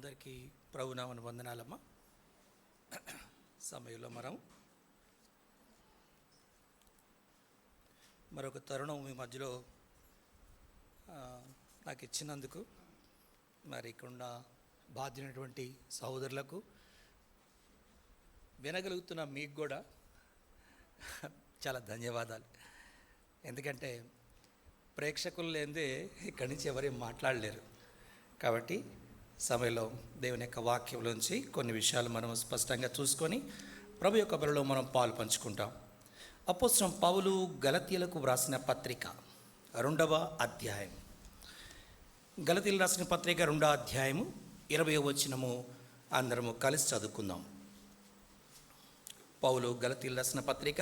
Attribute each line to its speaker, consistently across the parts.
Speaker 1: అందరికీ ప్రభునామన వందనాలమ్మ. సమయంలో మరొక తరుణం మీ మధ్యలో నాకు ఇచ్చినందుకు మరి ఇక్కడ బాధ్యులైనటువంటి సహోదరులకు, వినగలుగుతున్న మీకు కూడా చాలా ధన్యవాదాలు. ఎందుకంటే ప్రేక్షకులు లేనిదే ఇక్కడి నుంచి ఎవరేం మాట్లాడలేరు. కాబట్టి సమయంలో దేవుని యొక్క వాక్యంలోంచి కొన్ని విషయాలు మనం స్పష్టంగా చూసుకొని ప్రభు యొక్క బలిలో మనం పాలు పంచుకుంటాం. అపోస్తలుడైన పౌలు గలతీయులకు వ్రాసిన పత్రిక 2వ అధ్యాయం, గలతీయులకు రాసిన పత్రిక 2వ అధ్యాయము 20వ వచనము అందరము కలిసి చదువుకుందాం. పౌలు గలతీయులకు రాసిన పత్రిక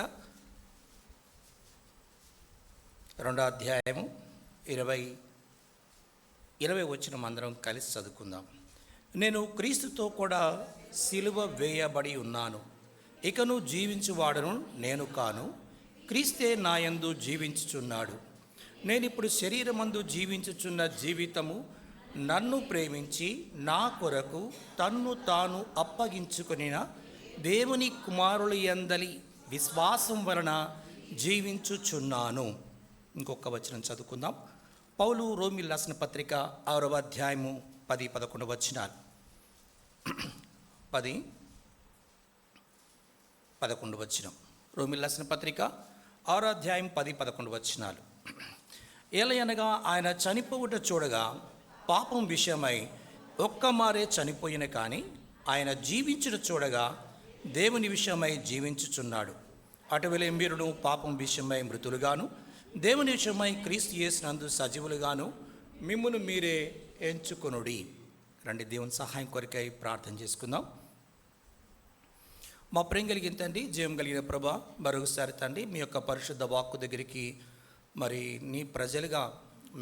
Speaker 1: 2వ అధ్యాయము 20వ వచనం అందరం కలిసి చదువుకుందాం. నేను క్రీస్తుతో కూడా సిలువ వేయబడి ఉన్నాను. ఇకను జీవించువాడను నేను కాను, క్రీస్తే నాయందు జీవించుచున్నాడు. నేనిప్పుడు శరీరమందు జీవించుచున్న జీవితము నన్ను ప్రేమించి నా కొరకు తన్ను తాను అప్పగించుకొనిన దేవుని కుమారుల యందలి విశ్వాసం వలన జీవించుచున్నాను. ఇంకొక వచనం చదువుకుందాం. పౌలు రోమీయులకు రాసిన పత్రిక 6వ అధ్యాయము 10-11 వచనాలు. 10-11 వచనం. రోమీయులకు రాసిన పత్రిక 6వ అధ్యాయం 10-11 వచనాలు. ఏలయనగా ఆయన చనిపోవుట చూడగా పాపం విషయమై ఒక్కమారే చనిపోయిన కానీ ఆయన జీవించుట చూడగా దేవుని విషయమై జీవించుచున్నాడు. అటువలే మీరును పాపం విషయమై మృతులుగాను దేవుని విషయమై క్రీస్తు యేసునందు సజీవులుగాను మిమ్మును మీరే ఎంచుకొనుడి. రండి దేవుని సహాయం కొరకై ప్రార్థన చేసుకుందాం. మా ప్రేమ కలిగిన తండ్రి, జీవం కలిగిన ప్రభా, మరొకసారి తండ్రి మీ యొక్క పరిశుద్ధ వాక్కు దగ్గరికి మరి నీ ప్రజలుగా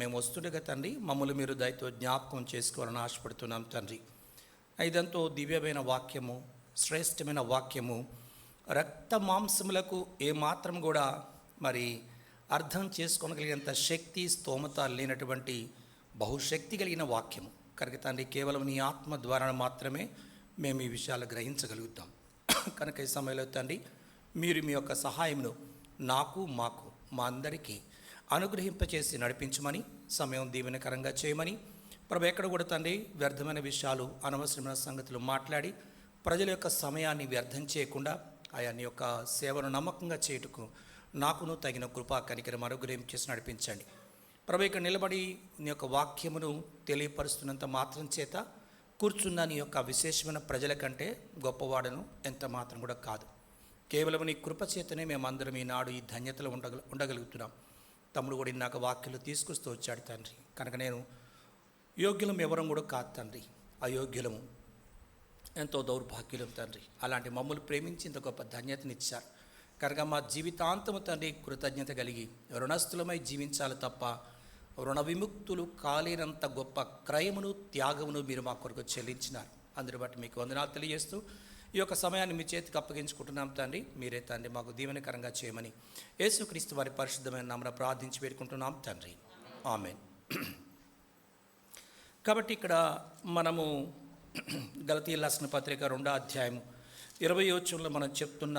Speaker 1: మేము వస్తుండగా తండ్రి మమ్మల్ని మీరు దయతో జ్ఞాపకం చేసుకోవాలని ఆశపడుతున్నాం తండ్రి. ఇదంతో దివ్యమైన వాక్యము, శ్రేష్టమైన వాక్యము, రక్త మాంసములకు ఏమాత్రం కూడా మరి అర్థం చేసుకోగలిగినంత శక్తి స్తోమత లేనటువంటి బహుశక్తి కలిగిన వాక్యము కనుక తండ్రి కేవలం నీ ఆత్మ ద్వారా మాత్రమే మేము ఈ విషయాలు గ్రహించగలుగుతాం. కనుక ఈ సమయంలో తండ్రి మీరు మీ యొక్క సహాయమును నాకు, మాకు, మా అందరికీ అనుగ్రహింపచేసి నడిపించమని, సమయం దీవెనకరంగా చేయమని ప్రభు ఎక్కడ కూడా తండ్రి వ్యర్థమైన విషయాలు, అనవసరమైన సంగతులు మాట్లాడి ప్రజల యొక్క సమయాన్ని వ్యర్థం చేయకుండా ఆయా నీ యొక్క సేవను నమ్మకంగా చేయుటకు నాకును తగిన కృపా కనికరం అనుగ్రహం చేసి నడిపించండి. ప్రభు ఇక్కడ నిలబడి నీ యొక్క వాక్యమును తెలియపరుస్తున్నంత మాత్రం చేత కూర్చున్న నీ యొక్క విశేషమైన ప్రజల కంటే గొప్పవాడను ఎంత మాత్రం కూడా కాదు. కేవలం నీ కృప చేతనే మేమందరం ఈనాడు ఈ ధన్యతలో ఉండగలుగుతున్నాం. తమ్ముడు కూడా నాకు వాక్యలు తీసుకొస్తూ వచ్చాడు తండ్రి. కనుక నేను యోగ్యులం ఎవరం కూడా కాదు తండ్రి, అయోగ్యులము, ఎంతో దౌర్భాగ్యులం తండ్రి. అలాంటి మమ్మల్ని ప్రేమించి ఇంత గొప్ప ధన్యతనిచ్చారు. కనుక మా జీవితాంతము తండ్రి కృతజ్ఞత కలిగి రుణస్థులమై జీవించాలి తప్ప రుణ విముక్తులు కాలేనంత గొప్ప క్రయమును, త్యాగమును మీరు మా కొరకు చెల్లించినారు. అందుని బట్టి మీకు వందనాలు తెలియజేస్తూ ఈ యొక్క సమయాన్ని మీ చేతికి అప్పగించుకుంటున్నాం తండ్రి. మీరే తండ్రి మాకు దీవెనకరంగా చేయమని యేసుక్రీస్తు వారి పరిశుద్ధమైన నామమున ప్రార్థించి వేడుకుంటున్నాం తండ్రి, ఆమేన్. కాబట్టి ఇక్కడ మనము గలతీయులకు రాసిన పత్రిక 2వ అధ్యాయం 20వ వచనంలో మనం చెప్తున్న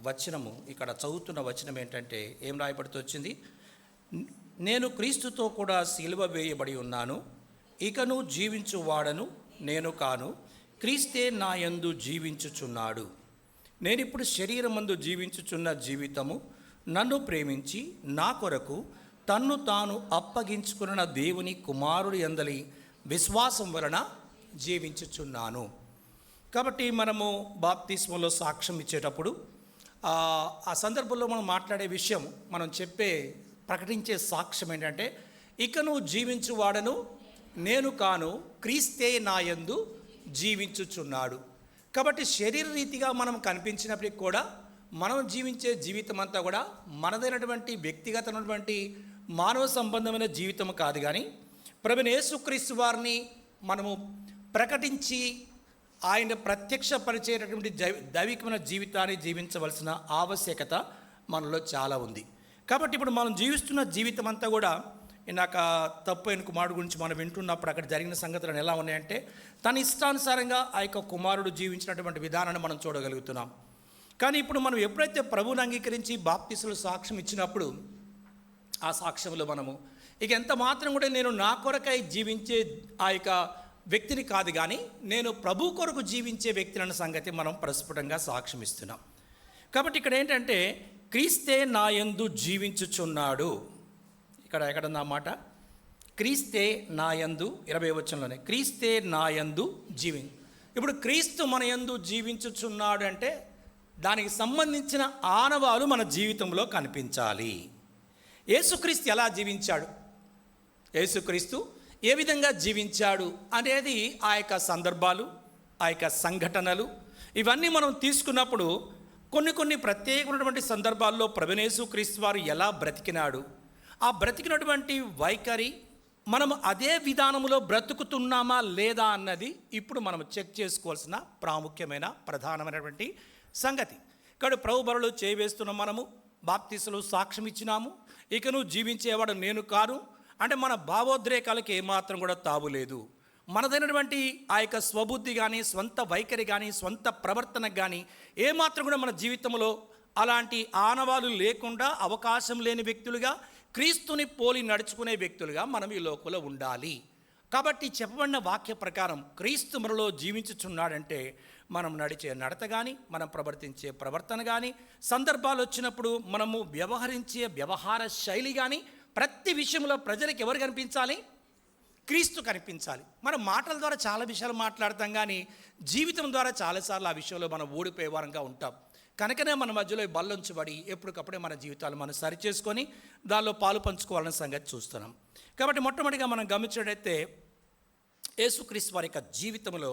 Speaker 1: వచనము, ఇక్కడ చదువుతున్న వచనం ఏంటంటే ఏం రాయబడుతూ వచ్చింది? నేను క్రీస్తుతో కూడా సిలువ వేయబడి ఉన్నాను, ఇకను జీవించువాడను నేను కాను, క్రీస్తే నా యందు జీవించుచున్నాడు. నేనిప్పుడు శరీరమందు జీవించుచున్న జీవితము నన్ను ప్రేమించి నా కొరకు తన్ను తాను అప్పగించుకున్న దేవుని కుమారుడి యందలి విశ్వాసం వలన జీవించుచున్నాను. కాబట్టి మనము బాప్తిస్మలో సాక్ష్యం ఇచ్చేటప్పుడు ఆ సందర్భంలో మనం మాట్లాడే విషయం, మనం ప్రకటించే సాక్ష్యం ఏంటంటే ఇకను జీవించువాడను నేను కాను, క్రీస్తే నా యందు జీవించుచున్నాడు. కాబట్టి శరీర రీతిగా మనం కనిపించినప్పటికి కూడా మనం జీవించే జీవితం అంతా కూడా మనదైనటువంటి వ్యక్తిగతమైనటువంటి మానవ సంబంధమైన జీవితం కాదు, కానీ ప్రభువైన యేసుక్రీస్తు వారిని మనము ప్రకటించి ఆయన ప్రత్యక్షపరిచేటటువంటి దైవికమైన జీవితాన్ని జీవించవలసిన ఆవశ్యకత మనలో చాలా ఉంది. కాబట్టి ఇప్పుడు మనం జీవిస్తున్న జీవితం అంతా కూడా ఇందాక తప్పు అయిన కుమారుడు గురించి మనం వింటున్నప్పుడు అక్కడ జరిగిన సంగతులను ఎలా ఉన్నాయంటే తన ఇష్టానుసారంగా ఆ యొక్క కుమారుడు జీవించినటువంటి విధానాన్ని మనం చూడగలుగుతున్నాం. కానీ ఇప్పుడు మనం ఎప్పుడైతే ప్రభువుని అంగీకరించి బాప్తిస్మలో సాక్ష్యం ఇచ్చినప్పుడు ఆ సాక్ష్యంలో మనము ఇక ఎంత మాత్రం కూడా నేను నా కొరకై జీవించే ఆ యొక్క వ్యక్తిని కాదు, కానీ నేను ప్రభు కొరకు జీవించే వ్యక్తిని అన్న సంగతి మనం ప్రస్ఫుటంగా సాక్ష్యం ఇస్తున్నాం. కాబట్టి ఇక్కడ ఏంటంటే క్రీస్తే నా యందు జీవించుచున్నాడు. ఇక్కడ ఎక్కడన్నా మాట క్రీస్తే నా యందు 20వ వచనంలోనే క్రీస్తే నా యందు ఇప్పుడు క్రీస్తు మన యందు జీవించుచున్నాడు అంటే దానికి సంబంధించిన ఆనవాలు మన జీవితంలో కనిపించాలి. యేసుక్రీస్తు ఎలా జీవించాడు, యేసుక్రీస్తు ఏ విధంగా జీవించాడు అనేది ఆ యొక్క సందర్భాలు, ఆ యొక్క సంఘటనలు ఇవన్నీ మనం తీసుకున్నప్పుడు కొన్ని ప్రత్యేకమైనటువంటి సందర్భాల్లో ప్రభువైన యేసుక్రీస్తు వారు ఎలా బ్రతికినాడు, ఆ బ్రతికినటువంటి వైఖరి మనం అదే విధానంలో బ్రతుకుతున్నామా లేదా అన్నది ఇప్పుడు మనం చెక్ చేసుకోవాల్సిన ప్రాముఖ్యమైన ప్రధానమైనటువంటి సంగతి. ఇక్కడ ప్రభు బలలో చేవేస్తున్న మనము బాప్తిస్మలో సాక్ష్యం ఇచ్చినాము, ఇకను జీవించేవాడు నేను కాను అంటే మన భావోద్రేకాలకు ఏమాత్రం కూడా తావులేదు. మనదైనటువంటి ఆ యొక్క స్వబుద్ధి కానీ స్వంత వైఖరి కానీ స్వంత ప్రవర్తనకు కానీ ఏమాత్రం కూడా మన జీవితంలో అలాంటి ఆనవాలు లేకుండా అవకాశం లేని వ్యక్తులుగా క్రీస్తుని పోలి నడుచుకునే వ్యక్తులుగా మనం ఈ లోకంలో ఉండాలి. కాబట్టి చెప్పబడిన వాక్య ప్రకారం క్రీస్తు మనలో జీవించుచున్నాడంటే మనం నడిచే నడత కానీ మనం ప్రవర్తించే ప్రవర్తన కానీ సందర్భాలు వచ్చినప్పుడు మనము వ్యవహరించే వ్యవహార శైలి కానీ ప్రతి విషయంలో ప్రజలకు ఎవరు కనిపించాలి, క్రీస్తు కనిపించాలి. మనం మాటల ద్వారా చాలా విషయాలు మాట్లాడతాం కానీ జీవితం ద్వారా చాలాసార్లు ఆ విషయంలో మనం ఓడిపోయే వారంగా ఉంటాం. కనుకనే మన మధ్యలో బల్లంచబడి ఎప్పటికప్పుడే మన జీవితాలు మనం సరిచేసుకొని దానిలో పాలు పంచుకోవాలనే సంగతి చూస్తున్నాం. కాబట్టి మొట్టమొదటిగా మనం గమనించినట్టయితే యేసుక్రీస్తు వారి యొక్క జీవితంలో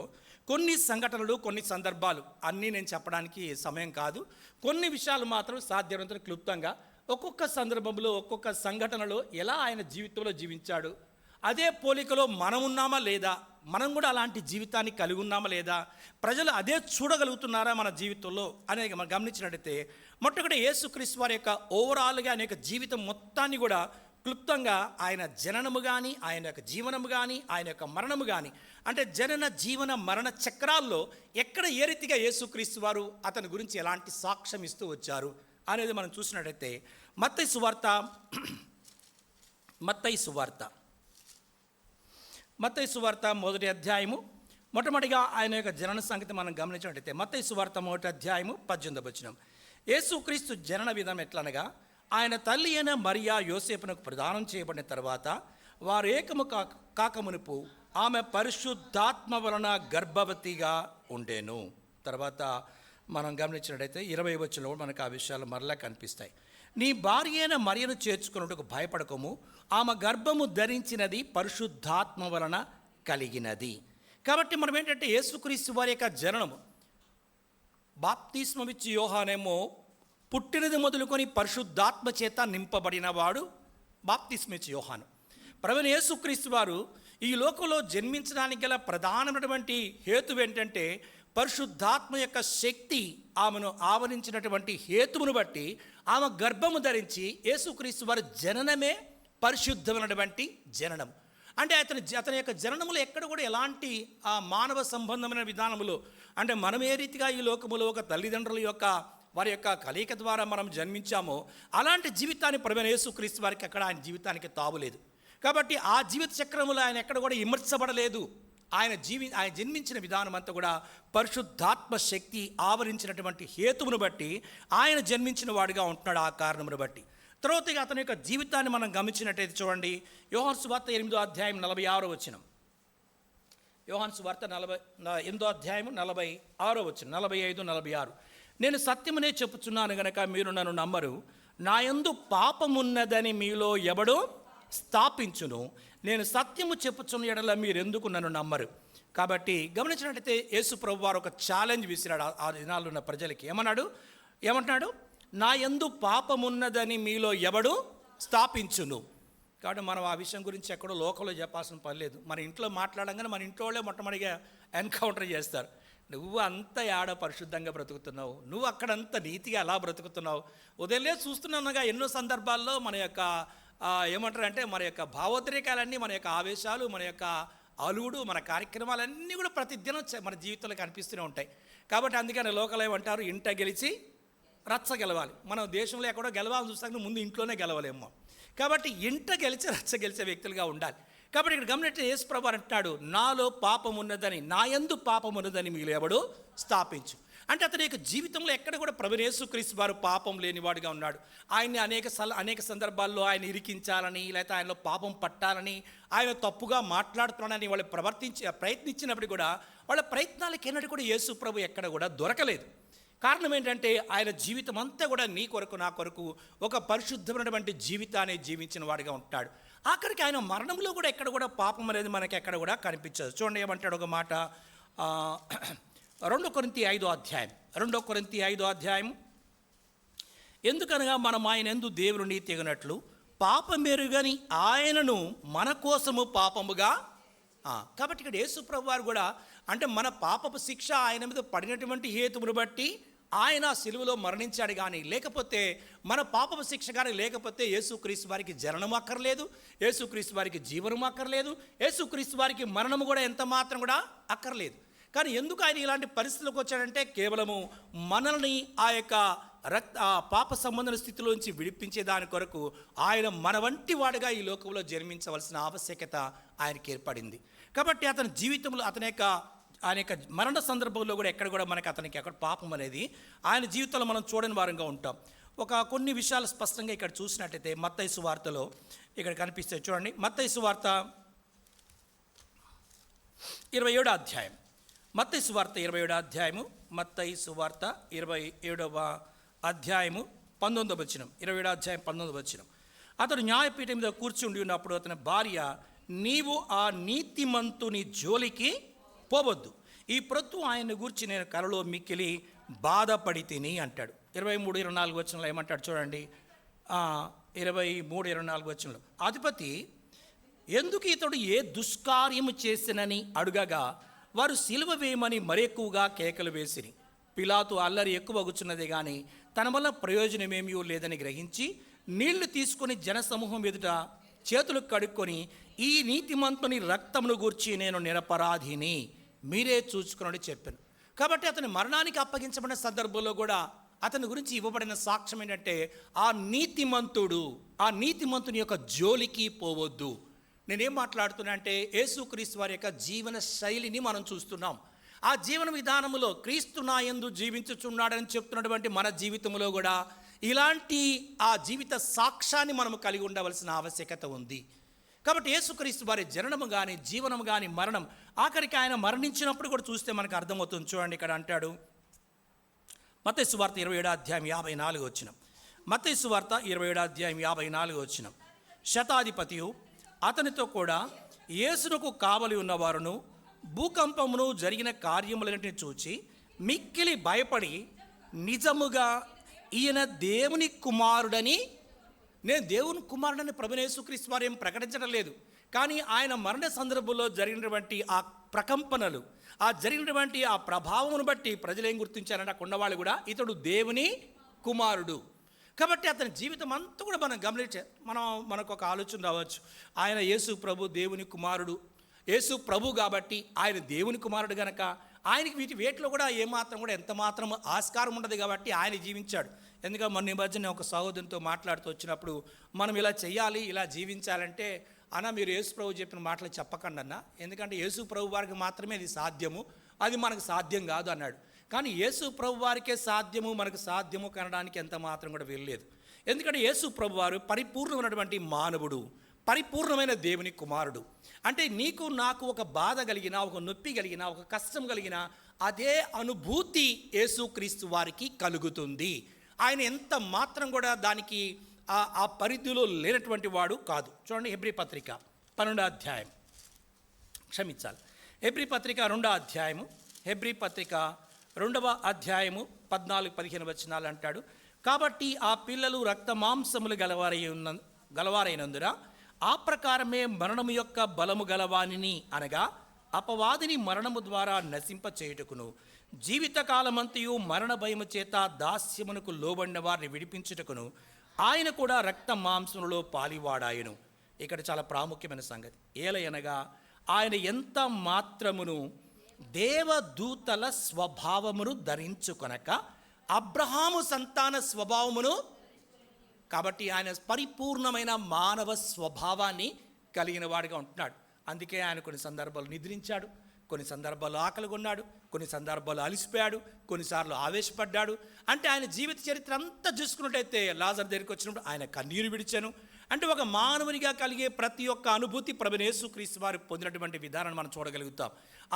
Speaker 1: కొన్ని సంఘటనలు కొన్ని సందర్భాలు అన్నీ నేను చెప్పడానికి సమయం కాదు, కొన్ని విషయాలు మాత్రం సాధ్యమైనంత క్లుప్తంగా ఒక్కొక్క సందర్భంలో ఒక్కొక్క సంఘటనలో ఎలా ఆయన జీవితంలో జీవించాడు, అదే పోలికలో మనం ఉన్నామా లేదా, మనం కూడా అలాంటి జీవితాన్ని కలిగి ఉన్నామా లేదా, ప్రజలు అదే చూడగలుగుతున్నారా మన జీవితంలో అనేది మనం గమనించినట్టయితే మొట్టమొదటి యేసుక్రీస్తు వారి యొక్క ఓవరాల్గా ఆయన యొక్క జీవితం మొత్తాన్ని కూడా క్లుప్తంగా ఆయన జననము కానీ ఆయన యొక్క జీవనము కానీ ఆయన యొక్క మరణము కానీ అంటే జనన జీవన మరణ చక్రాల్లో ఎక్కడ ఏ రీతిగా యేసుక్రీస్తు వారు అతని గురించి ఎలాంటి సాక్ష్యం ఇస్తూ వచ్చారు అనేది మనం చూసినట్టయితే మత్తయి సువార్త 1వ అధ్యాయము మొట్టమొదటిగా ఆయన యొక్క జనన సంగతి మనం గమనించినట్టయితే మత్తయి సువార్త 1వ అధ్యాయము 18వ వచనం. యేసుక్రీస్తు జనన విధానం ఎట్లనగా ఆయన తల్లి అయిన మరియా యోసేపునకు ప్రదానం చేయబడిన తర్వాత వారు ఏకము కాకమునుపు ఆమె పరిశుద్ధాత్మ వలన గర్భవతిగా ఉండేను. తర్వాత మనం గమనించినట్టయితే 20వ వచనంలో మనకు ఆ విషయాలు మరలా కనిపిస్తాయి. నీ భార్య అయిన మరియను చేర్చుకున్నట్టుకు భయపడకము, ఆమె గర్భము ధరించినది పరిశుద్ధాత్మ వలన కలిగినది. కాబట్టి మనం ఏంటంటే యేసుక్రీస్తు వారి యొక్క జననము బాప్తిస్మమిచ్చి యోహానేమో పుట్టినది మొదలుకొని పరిశుద్ధాత్మ చేత నింపబడిన వాడు బాప్తిస్మిచ్చి యోహాను. ప్రభువైన యేసుక్రీస్తు వారు ఈ లోకంలో జన్మించడానికి గల ప్రధానమైనటువంటి హేతువు ఏంటంటే పరిశుద్ధాత్మ యొక్క శక్తి ఆమెను ఆవరించినటువంటి హేతువును బట్టి ఆమె గర్భము ధరించి యేసుక్రీస్తు వారి జననమే పరిశుద్ధమైనటువంటి జననం. అంటే అతని యొక్క జననములో ఎక్కడ కూడా ఎలాంటి మానవ సంబంధమైన విధానములు అంటే మనం ఏ రీతిగా ఈ లోకములో ఒక తల్లిదండ్రుల యొక్క వారి యొక్క కలయిక ద్వారా మనం జన్మించామో అలాంటి జీవితాన్ని ప్రభువైన యేసుక్రీస్తు వారికి అక్కడ ఆయన జీవితానికి తావులేదు. కాబట్టి ఆ జీవిత చక్రములో ఆయన ఎక్కడ కూడా ఇమర్చబడలేదు. ఆయన జన్మించిన విధానం అంతా కూడా పరిశుద్ధాత్మ శక్తి ఆవరించినటువంటి హేతువును బట్టి ఆయన జన్మించిన వాడిగా ఉంటున్నాడు. ఆ కారణమును బట్టి తర్వాత అతని యొక్క జీవితాన్ని మనం గమనించినట్టయితే చూడండి, యోహాను సువార్త 8వ అధ్యాయం 46వ వచనం. యోహాను సువార్త 8వ అధ్యాయం 46వ వచనం, 45, 46. నేను సత్యమునే చెప్పుచున్నాను గనక మీరు నన్ను నమ్మరు. నా యందు పాపమున్నదని మీలో ఎవడో స్థాపించును. నేను సత్యము చెప్పుచున్న ఎడల మీరెందుకు నన్ను నమ్మరు. కాబట్టి గమనించినట్టయితే యేసు ప్రభు వారు ఒక ఛాలెంజ్ విసిరాడు ఆ దినాల్లో ఉన్న ప్రజలకి. ఏమంటున్నాడు? నా యందు పాపమున్నదని మీలో ఎవడు స్థాపించును. కాబట్టి మనం ఆ విషయం గురించి ఎక్కడో లోకంలో చెప్పాల్సిన పని లేదు. మన ఇంట్లో మాట్లాడంగానే మన ఇంట్లో వాళ్ళే మొట్టమొదటిగా ఎన్కౌంటర్ చేస్తారు. నువ్వు అంత ఏడ పరిశుద్ధంగా బ్రతుకుతున్నావు, నువ్వు అక్కడంత నీతిగా ఎలా బ్రతుకుతున్నావు. ఉదయంలే చూస్తున్నానుగా ఎన్నో సందర్భాల్లో మన యొక్క ఏమంటారంటే మన యొక్క భావోద్రేకాలన్నీ, మన యొక్క ఆవేశాలు, మన యొక్క అలుగుడు, మన కార్యక్రమాలన్నీ కూడా ప్రతిదినం మన జీవితంలో కనిపిస్తూనే ఉంటాయి. కాబట్టి అందుకని లోకల్ ఏమంటారు, ఇంట గెలిచి రచ్చ గెలవాలి. మనం దేశంలో ఎక్కడో గెలవాలని చూస్తాం, ముందు ఇంట్లోనే గెలవలేము. కాబట్టి ఇంట గెలిచి రచ్చ గెలిచే వ్యక్తులుగా ఉండాలి. కాబట్టి ఇక్కడ గమనించి యేసు ప్రభువు అంటున్నాడు, నాలో పాపం ఉన్నదని, నా యందు పాపం ఉన్నదని మీరు ఎవడు స్థాపించు. అంటే అతని యొక్క జీవితంలో ఎక్కడ కూడా ప్రభువైన యేసుక్రీస్తు వారు పాపం లేనివాడుగా ఉన్నాడు. ఆయన్ని అనేక సందర్భాల్లో ఆయన ఇరికించాలని, లేకపోతే ఆయనలో పాపం పట్టాలని, ఆయన తప్పుగా మాట్లాడుతున్నాడని వాళ్ళు ప్రయత్నించినప్పుడు కూడా వాళ్ళ ప్రయత్నాలకి ఎన్నడూ కూడా యేసు ప్రభు ఎక్కడ కూడా దొరకలేదు. కారణం ఏంటంటే ఆయన జీవితం అంతా కూడా నీ కొరకు నా కొరకు ఒక పరిశుద్ధమైనటువంటి జీవితాన్ని జీవించిన వాడిగా ఉంటాడు. ఆఖరికి ఆయన మరణంలో కూడా ఎక్కడ కూడా పాపం అనేది మనకి ఎక్కడ కూడా కనిపించదు. చూడండి ఏమంటాడు ఒక మాట, 2 కొరింథీ 5 అధ్యాయం, ఎందుకనగా మనం ఆయన యందు దేవుని నీతి ఎగునట్లు పాపమెరుగని ఆయనను మన కోసము పాపముగా. కాబట్టి ఇక్కడ యేసు ప్రభు వారు కూడా అంటే మన పాపపు శిక్ష ఆయన మీద పడినటువంటి హేతువును బట్టి ఆయన సిలువలో మరణించాడు. కానీ లేకపోతే మన పాపపు శిక్ష కానీ లేకపోతే యేసుక్రీస్తు వారికి జననం అక్కర్లేదు, యేసుక్రీస్తు వారికి జీవనం అక్కర్లేదు, యేసుక్రీస్తు వారికి మరణము కూడా ఎంత మాత్రం కూడా అక్కర్లేదు. కానీ ఎందుకు ఆయన ఇలాంటి పరిస్థితులకు వచ్చాడంటే కేవలము మనల్ని ఆ యొక్క పాప సంబంధ స్థితిలోంచి విడిపించే దాని కొరకు ఆయన మన వంటి వాడుగా ఈ లోకంలో జన్మించవలసిన ఆవశ్యకత ఆయనకి ఏర్పడింది. కాబట్టి అతని జీవితంలో ఆయన యొక్క మరణ సందర్భంలో కూడా ఎక్కడ కూడా మనకి అతనికి పాపం అనేది ఆయన జీవితంలో మనం చూడని వారంగా ఉంటాం. కొన్ని విషయాలు స్పష్టంగా ఇక్కడ చూసినట్టయితే మత్తయి సువార్తలో ఇక్కడ కనిపిస్తాయి. చూడండి, మత్తయి సువార్త 27వ అధ్యాయం, మత్తయి సువార్త 27వ అధ్యాయము, మత్తయి సువార్త 27వ అధ్యాయము 19వ వచనం, 27వ అధ్యాయం 19వ వచనం. అతడు న్యాయపీఠం మీద కూర్చుండి ఉన్నప్పుడు అతని భార్య, నీవు ఆ నీతిమంతుని జోలికి పోవద్దు, ఈ ప్రొద్దు ఆయన గూర్చి నేను కలలో మిక్కిలి బాధపడి తిని అంటాడు. 23-24 వచనంలో ఏమంటాడు చూడండి, 23-24 వచనంలో, అధిపతి ఎందుకు ఇతడు ఏ దుష్కార్యము చేసినని అడుగగా వారు సిలువ వేయమని మరెక్కువగా కేకలు వేసిరి. పిలాతు అల్లరి ఎక్కువగుచున్నదే కానీ తన వల్ల ప్రయోజనమేమీ లేదని గ్రహించి నీళ్లు తీసుకొని జనసమూహం ఎదుట చేతులు కడుక్కొని, ఈ నీతిమంతుని రక్తమును గూర్చి నేను నిరపరాధిని, మీరే చూసుకుని చెప్పాను. కాబట్టి అతని మరణానికి అప్పగించబడిన సందర్భంలో కూడా అతని గురించి ఇవ్వబడిన సాక్ష్యం ఏంటంటే ఆ నీతిమంతుని యొక్క జోలికి పోవద్దు. నేనేం మాట్లాడుతున్నా అంటే యేసుక్రీస్తు వారి యొక్క జీవన శైలిని మనం చూస్తున్నాం. ఆ జీవన విధానంలో క్రీస్తు నా యందు జీవించుచున్నాడని చెప్తున్నటువంటి మన జీవితంలో కూడా ఇలాంటి ఆ జీవిత సాక్ష్యాన్ని మనం కలిగి ఉండవలసిన ఆవశ్యకత ఉంది. కాబట్టి యేసుక్రీస్తు వారి జననము కానీ జీవనము కానీ మరణం, ఆఖరికి ఆయన మరణించినప్పుడు కూడా చూస్తే మనకు అర్థమవుతుంది. చూడండి, ఇక్కడ అంటాడు మత్తయి సువార్త 27వ అధ్యాయం 54వ వచనం, మత్తయి సువార్త 27వ అధ్యాయం 54వ వచనం, శతాధిపతియు అతనితో కూడా యేసునకు కావలి ఉన్నవారును భూకంపమును జరిగిన కార్యములన్నింటిని చూచి మిక్కిలి భయపడి, నిజముగా ఈయన దేవుని కుమారుడని, నేను దేవుని కుమారుడని ప్రభువైన యేసుక్రీస్తు వారు ఏం ప్రకటించడం లేదు, కానీ ఆయన మరణ సందర్భంలో జరిగినటువంటి ఆ ప్రకంపనలు, ఆ జరిగినటువంటి ఆ ప్రభావమును బట్టి ప్రజలు ఏం గుర్తించారంటే అక్కడ ఉన్నవాళ్ళు కూడా ఇతడు దేవుని కుమారుడు. కాబట్టి అతని జీవితం అంతా కూడా మనం గమనించే మనకు ఒక ఆలోచన రావచ్చు, ఆయన యేసు ప్రభు దేవుని కుమారుడు, యేసు ప్రభు కాబట్టి ఆయన దేవుని కుమారుడు గనక ఆయనకి వేటిలో కూడా ఏమాత్రం కూడా ఎంత మాత్రం ఆస్కారం ఉండదు కాబట్టి ఆయన జీవించాడు. ఎందుకంటే మొన్న ఈ మధ్య ఒక సహోదరునితో మాట్లాడుతూ వచ్చినప్పుడు, మనం ఇలా చేయాలి, ఇలా జీవించాలంటే అన్న మీరు యేసు ప్రభు చెప్పిన మాటలు చెప్పకండి అన్న, ఎందుకంటే యేసు ప్రభు వారికి మాత్రమే అది సాధ్యము, అది మనకు సాధ్యం కాదు అన్నాడు. కానీ యేసు ప్రభు వారికే సాధ్యము, మనకు సాధ్యము కనడానికి ఎంత మాత్రం కూడా వెళ్ళలేదు. ఎందుకంటే యేసు ప్రభు వారు పరిపూర్ణమైనటువంటి మానవుడు, పరిపూర్ణమైన దేవుని కుమారుడు. అంటే నీకు నాకు ఒక బాధ కలిగినా, ఒక నొప్పి కలిగినా, ఒక కష్టం కలిగినా అదే అనుభూతి యేసుక్రీస్తు వారికి కలుగుతుంది. ఆయన ఎంత మాత్రం కూడా దానికి ఆ పరిధిలో లేనటువంటి వాడు కాదు. చూడండి, హెబ్రీ పత్రిక 12వ అధ్యాయం, క్షమించాలి, హెబ్రీ పత్రిక 2వ అధ్యాయము, హెబ్రీ పత్రిక 2వ అధ్యాయము 14-15 వచనాలు అంటాడు, కాబట్టి ఆ పిల్లలు రక్త మాంసములు గలవారైనందున ఆ ప్రకారమే మరణము యొక్క బలము గలవానిని, అనగా అపవాదిని మరణము ద్వారా నశింప చేయుటకును జీవితకాలమంతయు మరణ భయము చేత దాస్యమునకు లోబడిన వారిని విడిపించుటకును ఆయన కూడా రక్త మాంసములలో పాలివాడాయను. ఇక్కడ చాలా ప్రాముఖ్యమైన సంగతి. ఏలయనగా ఆయన ఎంత మాత్రమును దేవదూతల స్వభావమును ధరించుకొనక అబ్రహాము సంతాన స్వభావమును, కాబట్టి ఆయన పరిపూర్ణమైన మానవ స్వభావాన్ని కలిగిన వాడిగా ఉంటున్నాడు. అందుకే ఆయన కొన్ని సందర్భాలు నిద్రించాడు, కొన్ని సందర్భాల్లో ఆకలి కొన్నాడు, కొన్ని సందర్భాల్లో అలిసిపోయాడు, కొన్నిసార్లు ఆవేశపడ్డాడు. అంటే ఆయన జీవిత చరిత్ర అంతా చూసుకున్నట్టయితే లాజరు దగ్గరికి వచ్చినప్పుడు ఆయన కన్నీరు విడిచాను. అంటే ఒక మానవునిగా కలిగే ప్రతి ఒక్క అనుభూతి ప్రభువైన యేసుక్రీస్తు వారు పొందినటువంటి విధానాన్ని మనం చూడగలుగుతాం.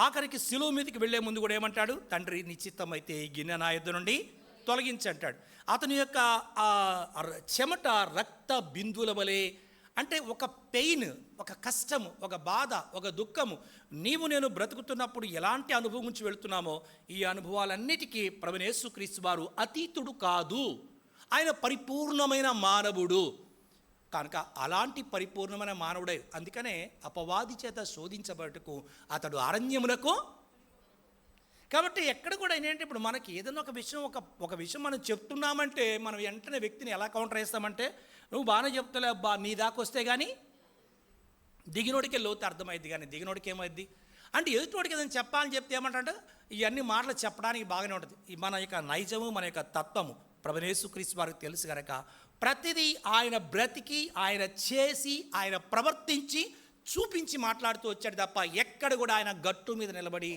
Speaker 1: ఆఖరికి శిలువ మీదకి వెళ్లే ముందు కూడా ఏమంటాడు? తండ్రి నిశ్చిత్తమైతే ఈ గిన్నె నా యొద్ద నుండి తొలగించి అంటాడు. అతని యొక్క చెమట రక్త బిందువుల వలె, అంటే ఒక పెయిన్, ఒక కష్టము, ఒక బాధ, ఒక దుఃఖము, నీవు నేను బ్రతుకుతున్నప్పుడు ఎలాంటి అనుభవం నుంచి వెళుతున్నామో ఈ అనుభవాలన్నిటికీ ప్రభువైన యేసుక్రీస్తు వారు అతీతుడు కాదు. ఆయన పరిపూర్ణమైన మానవుడు కనుక అలాంటి పరిపూర్ణమైన మానవుడే. అందుకనే అపవాది చేత శోధించబడటకు అతడు అరణ్యమునకు. కాబట్టి ఎక్కడ కూడా ఏంటంటే ఇప్పుడు మనకి ఏదైనా ఒక విషయం మనం చెప్తున్నామంటే మనం వెంటనే వ్యక్తిని ఎలా కౌంటర్ చేస్తామంటే, నువ్వు బాగానే చెప్తలే అబ్బా, నీ దాకా వస్తే కానీ దిగినోడికే లోతు అర్థమైద్ది, కానీ దిగినోడికి ఏమైద్ది అంటే ఎదుటివాడికి ఏదైనా చెప్పాలని చెప్తే ఏమంటే ఇవన్నీ మాటలు చెప్పడానికి బాగానే ఉంటుంది. మన యొక్క నైజము, మన యొక్క తత్వము ప్రభువైన యేసుక్రీస్తు వారికి తెలుసు కనుక ప్రతిదీ ఆయన బ్రతికి, ఆయన చేసి, ఆయన ప్రవర్తించి చూపించి మాట్లాడుతూ వచ్చాడు తప్ప ఎక్కడ కూడా ఆయన గట్టు మీద నిలబడి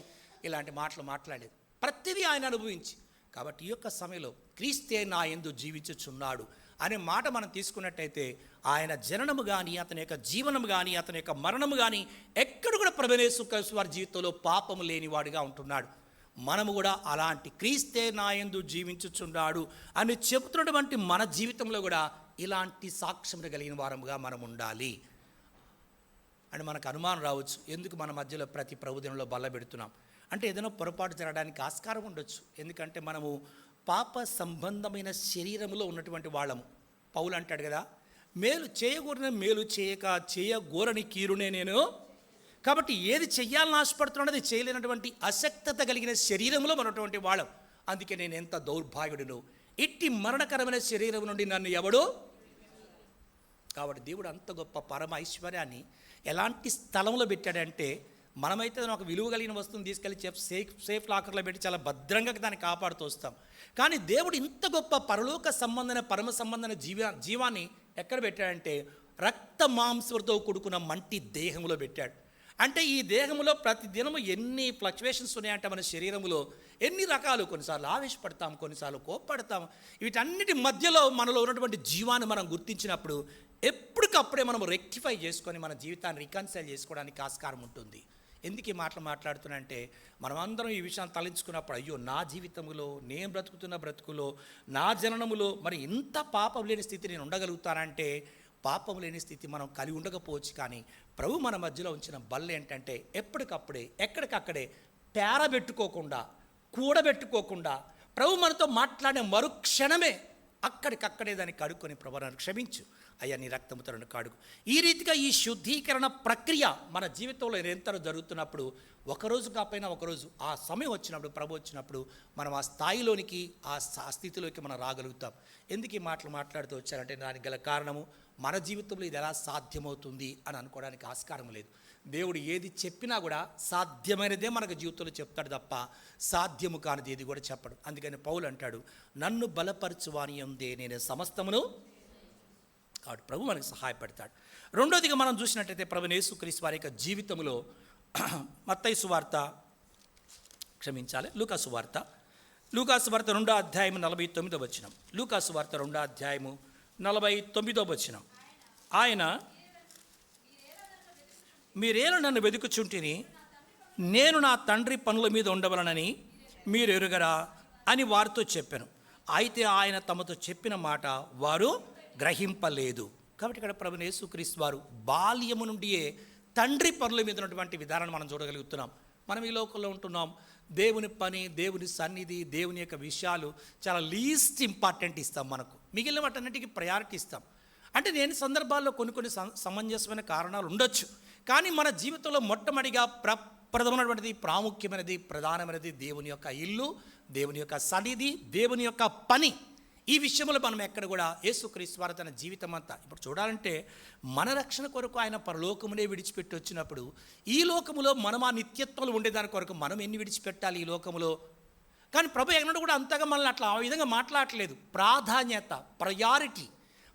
Speaker 1: ఇలాంటి మాటలు మాట్లాడేది. ప్రతిదీ ఆయన అనుభవించి. కాబట్టి ఈ యొక్క సమయంలో క్రీస్తే నా యందు జీవించుచున్నాడు అనే మాట మనం తీసుకున్నట్టయితే ఆయన జననము కానీ, అతని యొక్క జీవనము కానీ, అతని యొక్క మరణము కానీ ఎక్కడ కూడా ప్రభువైన యేసుక్రీస్తు వారి జీవితంలో పాపము లేనివాడిగా ఉంటున్నాడు. మనము కూడా అలాంటి క్రీస్తే నా యందు జీవించుచున్నాడు అని చెబుతున్నటువంటి మన జీవితంలో కూడా ఇలాంటి సాక్ష్యములు కలిగిన వారముగా మనం ఉండాలి. అని మనకు అనుమానం రావచ్చు, ఎందుకు మన మధ్యలో ప్రతి ప్రభుదినంలో బల్ల పెడుతున్నాం అంటే ఏదైనా పొరపాటు జరగడానికి ఆస్కారం ఉండొచ్చు. ఎందుకంటే మనము పాప సంబంధమైన శరీరములో ఉన్నటువంటి వాళ్ళము. పౌలు అంటాడు కదా, మేలు చేయగోరని మేలు చేయక చేయగోరని కీరునే నేను. కాబట్టి ఏది చెయ్యాలని ఆశపడుతున్నది చేయలేనటువంటి అశక్తత కలిగిన శరీరంలో ఉన్నటువంటి వాళ్ళం. అందుకే నేను ఎంత దౌర్భాగ్యుడును, ఇట్టి మరణకరమైన శరీరం నుండి నన్ను ఎవడు. కాబట్టి దేవుడు అంత గొప్ప పరమ ఐశ్వర్యాన్ని ఎలాంటి స్థలంలో పెట్టాడంటే, మనమైతే ఒక విలువ కలిగిన వస్తువుని తీసుకెళ్ళి సేఫ్ లాకర్లో పెట్టి చాలా భద్రంగా దాన్ని కాపాడుతూ వస్తాం. కానీ దేవుడు ఇంత గొప్ప పరలోక సంబంధమైన పరమ సంబంధమైన జీవాన్ని ఎక్కడ పెట్టాడంటే రక్త మాంసంతో కూడుకున్న మంటి దేహంలో పెట్టాడు. అంటే ఈ దేహంలో ప్రతి దినము ఎన్ని ఫ్లక్చువేషన్స్ ఉన్నాయంటే మన శరీరంలో ఎన్ని రకాలు, కొన్నిసార్లు ఆవేశపడతాం, కొన్నిసార్లు కోప్పడతాం. వీటన్నిటి మధ్యలో మనలో ఉన్నటువంటి జీవాన్ని మనం గుర్తించినప్పుడు ఎప్పటికప్పుడే మనం రెక్టిఫై చేసుకొని మన జీవితాన్ని రికన్సైల్ చేసుకోవడానికి ఆస్కారం ఉంటుంది. ఎందుకు ఈ మాటలు మాట్లాడుతున్నంటే, మనమందరం ఈ విషయాన్ని తలంచుకున్నప్పుడు అయ్యో నా జీవితంలో, నేను బ్రతుకుతున్న బ్రతుకులో, నా జననములో మరి ఇంత పాపం లేని స్థితి నేను ఉండగలుగుతానంటే పాపం లేని స్థితి మనం కలిగి ఉండకపోవచ్చు. కానీ ప్రభు మన మధ్యలో ఉంచిన బల్ల ఏంటంటే ఎప్పటికప్పుడే ఎక్కడికక్కడే పేరబెట్టుకోకుండా, కూడబెట్టుకోకుండా ప్రభు మనతో మాట్లాడే మరుక్షణమే అక్కడికక్కడే దాన్ని కడుక్కొని ప్రభు నన్ను క్షమించు అయ్యా, నీ రక్తముతో నన్ను కడుగు. ఈ రీతిగా ఈ శుద్ధీకరణ ప్రక్రియ మన జీవితంలో నిరంతరం జరుగుతున్నప్పుడు ఒకరోజు కాకపోయినా ఒకరోజు ఆ సమయం వచ్చినప్పుడు, ప్రభు వచ్చినప్పుడు మనం ఆ స్థాయిలోనికి, ఆ స్థితిలోకి మనం రాగలుగుతాం. ఎందుకు ఈ మాటలు మాట్లాడుతూ వచ్చారంటే దానికి గల కారణము మన జీవితంలో ఇది ఎలా సాధ్యమవుతుంది అని అనుకోవడానికి ఆస్కారం లేదు. దేవుడు ఏది చెప్పినా కూడా సాధ్యమైనదే మనకు జీవితంలో చెప్తాడు తప్ప సాధ్యము కానిది ఏది కూడా చెప్పడు. అందుకని పౌలు అంటాడు, నన్ను బలపరచువాని యందే నేను సమస్తమును. కాబట్టి ప్రభు మనకు సహాయపడతాడు. రెండోదిగా మనం చూసినట్టయితే ప్రభువైన యేసుక్రీస్తు వారి యొక్క జీవితంలో మత్తయి సువార్త, లూకా సువార్త 2వ అధ్యాయము 49వ వచనం. లూకా సువార్త 2వ అధ్యాయము 49వ వచనం. ఆయన మీరేలా నన్ను వెతుకుచుంటిని, నేను నా తండ్రి పనుల మీద ఉండవలనని మీరు ఎరుగరా అని వారితో చెప్పాను. అయితే ఆయన తమతో చెప్పిన మాట వారు గ్రహింపలేదు. కాబట్టి ఇక్కడ ప్రభువైన యేసుక్రీస్తు వారు బాల్యము నుండియే తండ్రి పనుల మీద ఉన్నటువంటి విధానాన్ని మనం చూడగలుగుతున్నాం. మనం ఈ లోకంలో ఉంటున్నాం, దేవుని పని, దేవుని సన్నిధి, దేవుని యొక్క విషయాలు చాలా లీస్ట్ ఇంపార్టెంట్ ఇస్తాం. మనకు మిగిలిన వాటన్నిటికీ ప్రయారిటీ ఇస్తాం. అంటే నేను సందర్భాల్లో కొన్ని సమంజసమైన కారణాలు ఉండొచ్చు, కానీ మన జీవితంలో మొట్టమొదటిగా ప్రథమైనటువంటిది, ప్రాముఖ్యమైనది, ప్రధానమైనది దేవుని యొక్క ఇల్లు, దేవుని యొక్క సన్నిధి, దేవుని యొక్క పని. ఈ విషయంలో మనం ఎక్కడ కూడా యేసుక్రీస్తు వారు తన జీవితం అంతా ఇప్పుడు చూడాలంటే మన రక్షణ కొరకు ఆయన పరలోకమునే విడిచిపెట్టి వచ్చినప్పుడు ఈ లోకములో మనం ఆ నిత్యత్వంలో ఉండేదాని కొరకు మనం ఎన్ని విడిచిపెట్టాలి ఈ లోకములో. కానీ ప్రభు ఎన్నడూ కూడా అంతగా మనల్ని అట్లా ఆ విధంగా మాట్లాడట్లేదు. ప్రాధాన్యత, ప్రయారిటీ,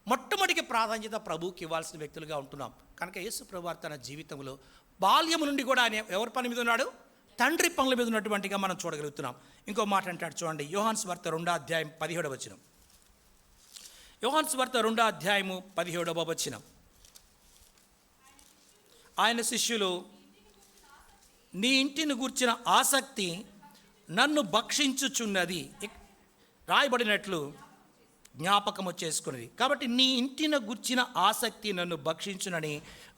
Speaker 1: మొట్టమొదటి ప్రాధాన్యత ప్రభువుకి ఇవ్వాల్సిన వ్యక్తులుగా ఉంటున్నాం. కనుక యేసు ప్రభు వారు తన జీవితంలో బాల్యము నుండి కూడా ఆయన ఎవరి పని మీద ఉన్నాడు? తండ్రి పనుల మీద ఉన్నటువంటిగా మనం చూడగలుగుతున్నాం. ఇంకో మాట అంటాడు చూడండి, యోహాను సువార్త 2వ అధ్యాయం 17వ వచనం. యోహాను సువార్త 2వ అధ్యాయము 17వ వచనం. ఆయన శిష్యులు, నీ ఇంటిని గూర్చిన ఆసక్తి నన్ను భక్షించుచున్నది రాయబడినట్లు జ్ఞాపకము చేసుకున్నది. కాబట్టి నీ ఇంటిని గూర్చిన ఆసక్తి నన్ను భక్షించునని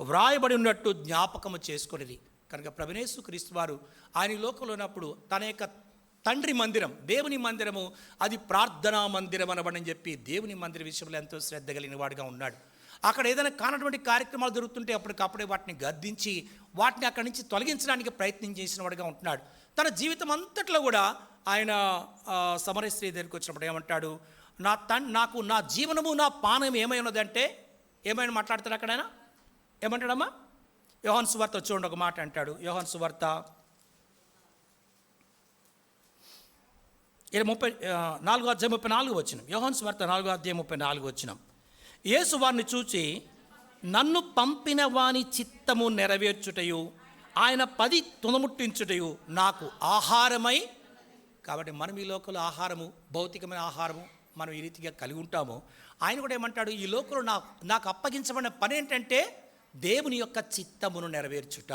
Speaker 1: వ్రాయబడి ఉన్నట్టు జ్ఞాపకము చేసుకున్నది. కనుక ప్రభుయేసు క్రీస్తు వారు ఆయన లోకంలో ఉన్నప్పుడు తన యొక్క తండ్రి మందిరం, దేవుని మందిరము, అది ప్రార్థనా మందిరం అనబడని చెప్పి దేవుని మందిర విషయంలో ఎంతో శ్రద్ధ కలిగిన వాడుగా ఉన్నాడు. అక్కడ ఏదైనా కానటువంటి కార్యక్రమాలు జరుగుతుంటే అప్పటికప్పుడే వాటిని గద్దించి వాటిని అక్కడి నుంచి తొలగించడానికి ప్రయత్నం చేసిన వాడుగా ఉంటున్నాడు. తన జీవితం అంతట్లో కూడా ఆయన సమరయ స్త్రీ దగ్గరికి వచ్చినప్పుడు ఏమంటాడు, నాకు నా జీవనము నా పానం ఏమైనదంటే, ఏమైనా మాట్లాడతాడు అక్కడైనా ఏమంటాడమ్మా? యోహాను సువార్త చూడండి, ఒక మాట అంటాడు. యోహాను సువార్త 4:34 వచనం. యోహాను సువార్త 4:34 వచనం. యేసు వారిని చూచి, నన్ను పంపిన వాని చిత్తము నెరవేర్చుటయు ఆయన పది తునముట్టించుటయు నాకు ఆహారమై. కాబట్టి మనం ఈ లోకంలో ఆహారము, భౌతికమైన ఆహారము మనం ఈ రీతిగా కలిగి ఉంటామో, ఆయన కూడా ఏమంటాడు, ఈ లోకంలో నాకు అప్పగించబడిన పని ఏంటంటే దేవుని యొక్క చిత్తమును నెరవేర్చుట.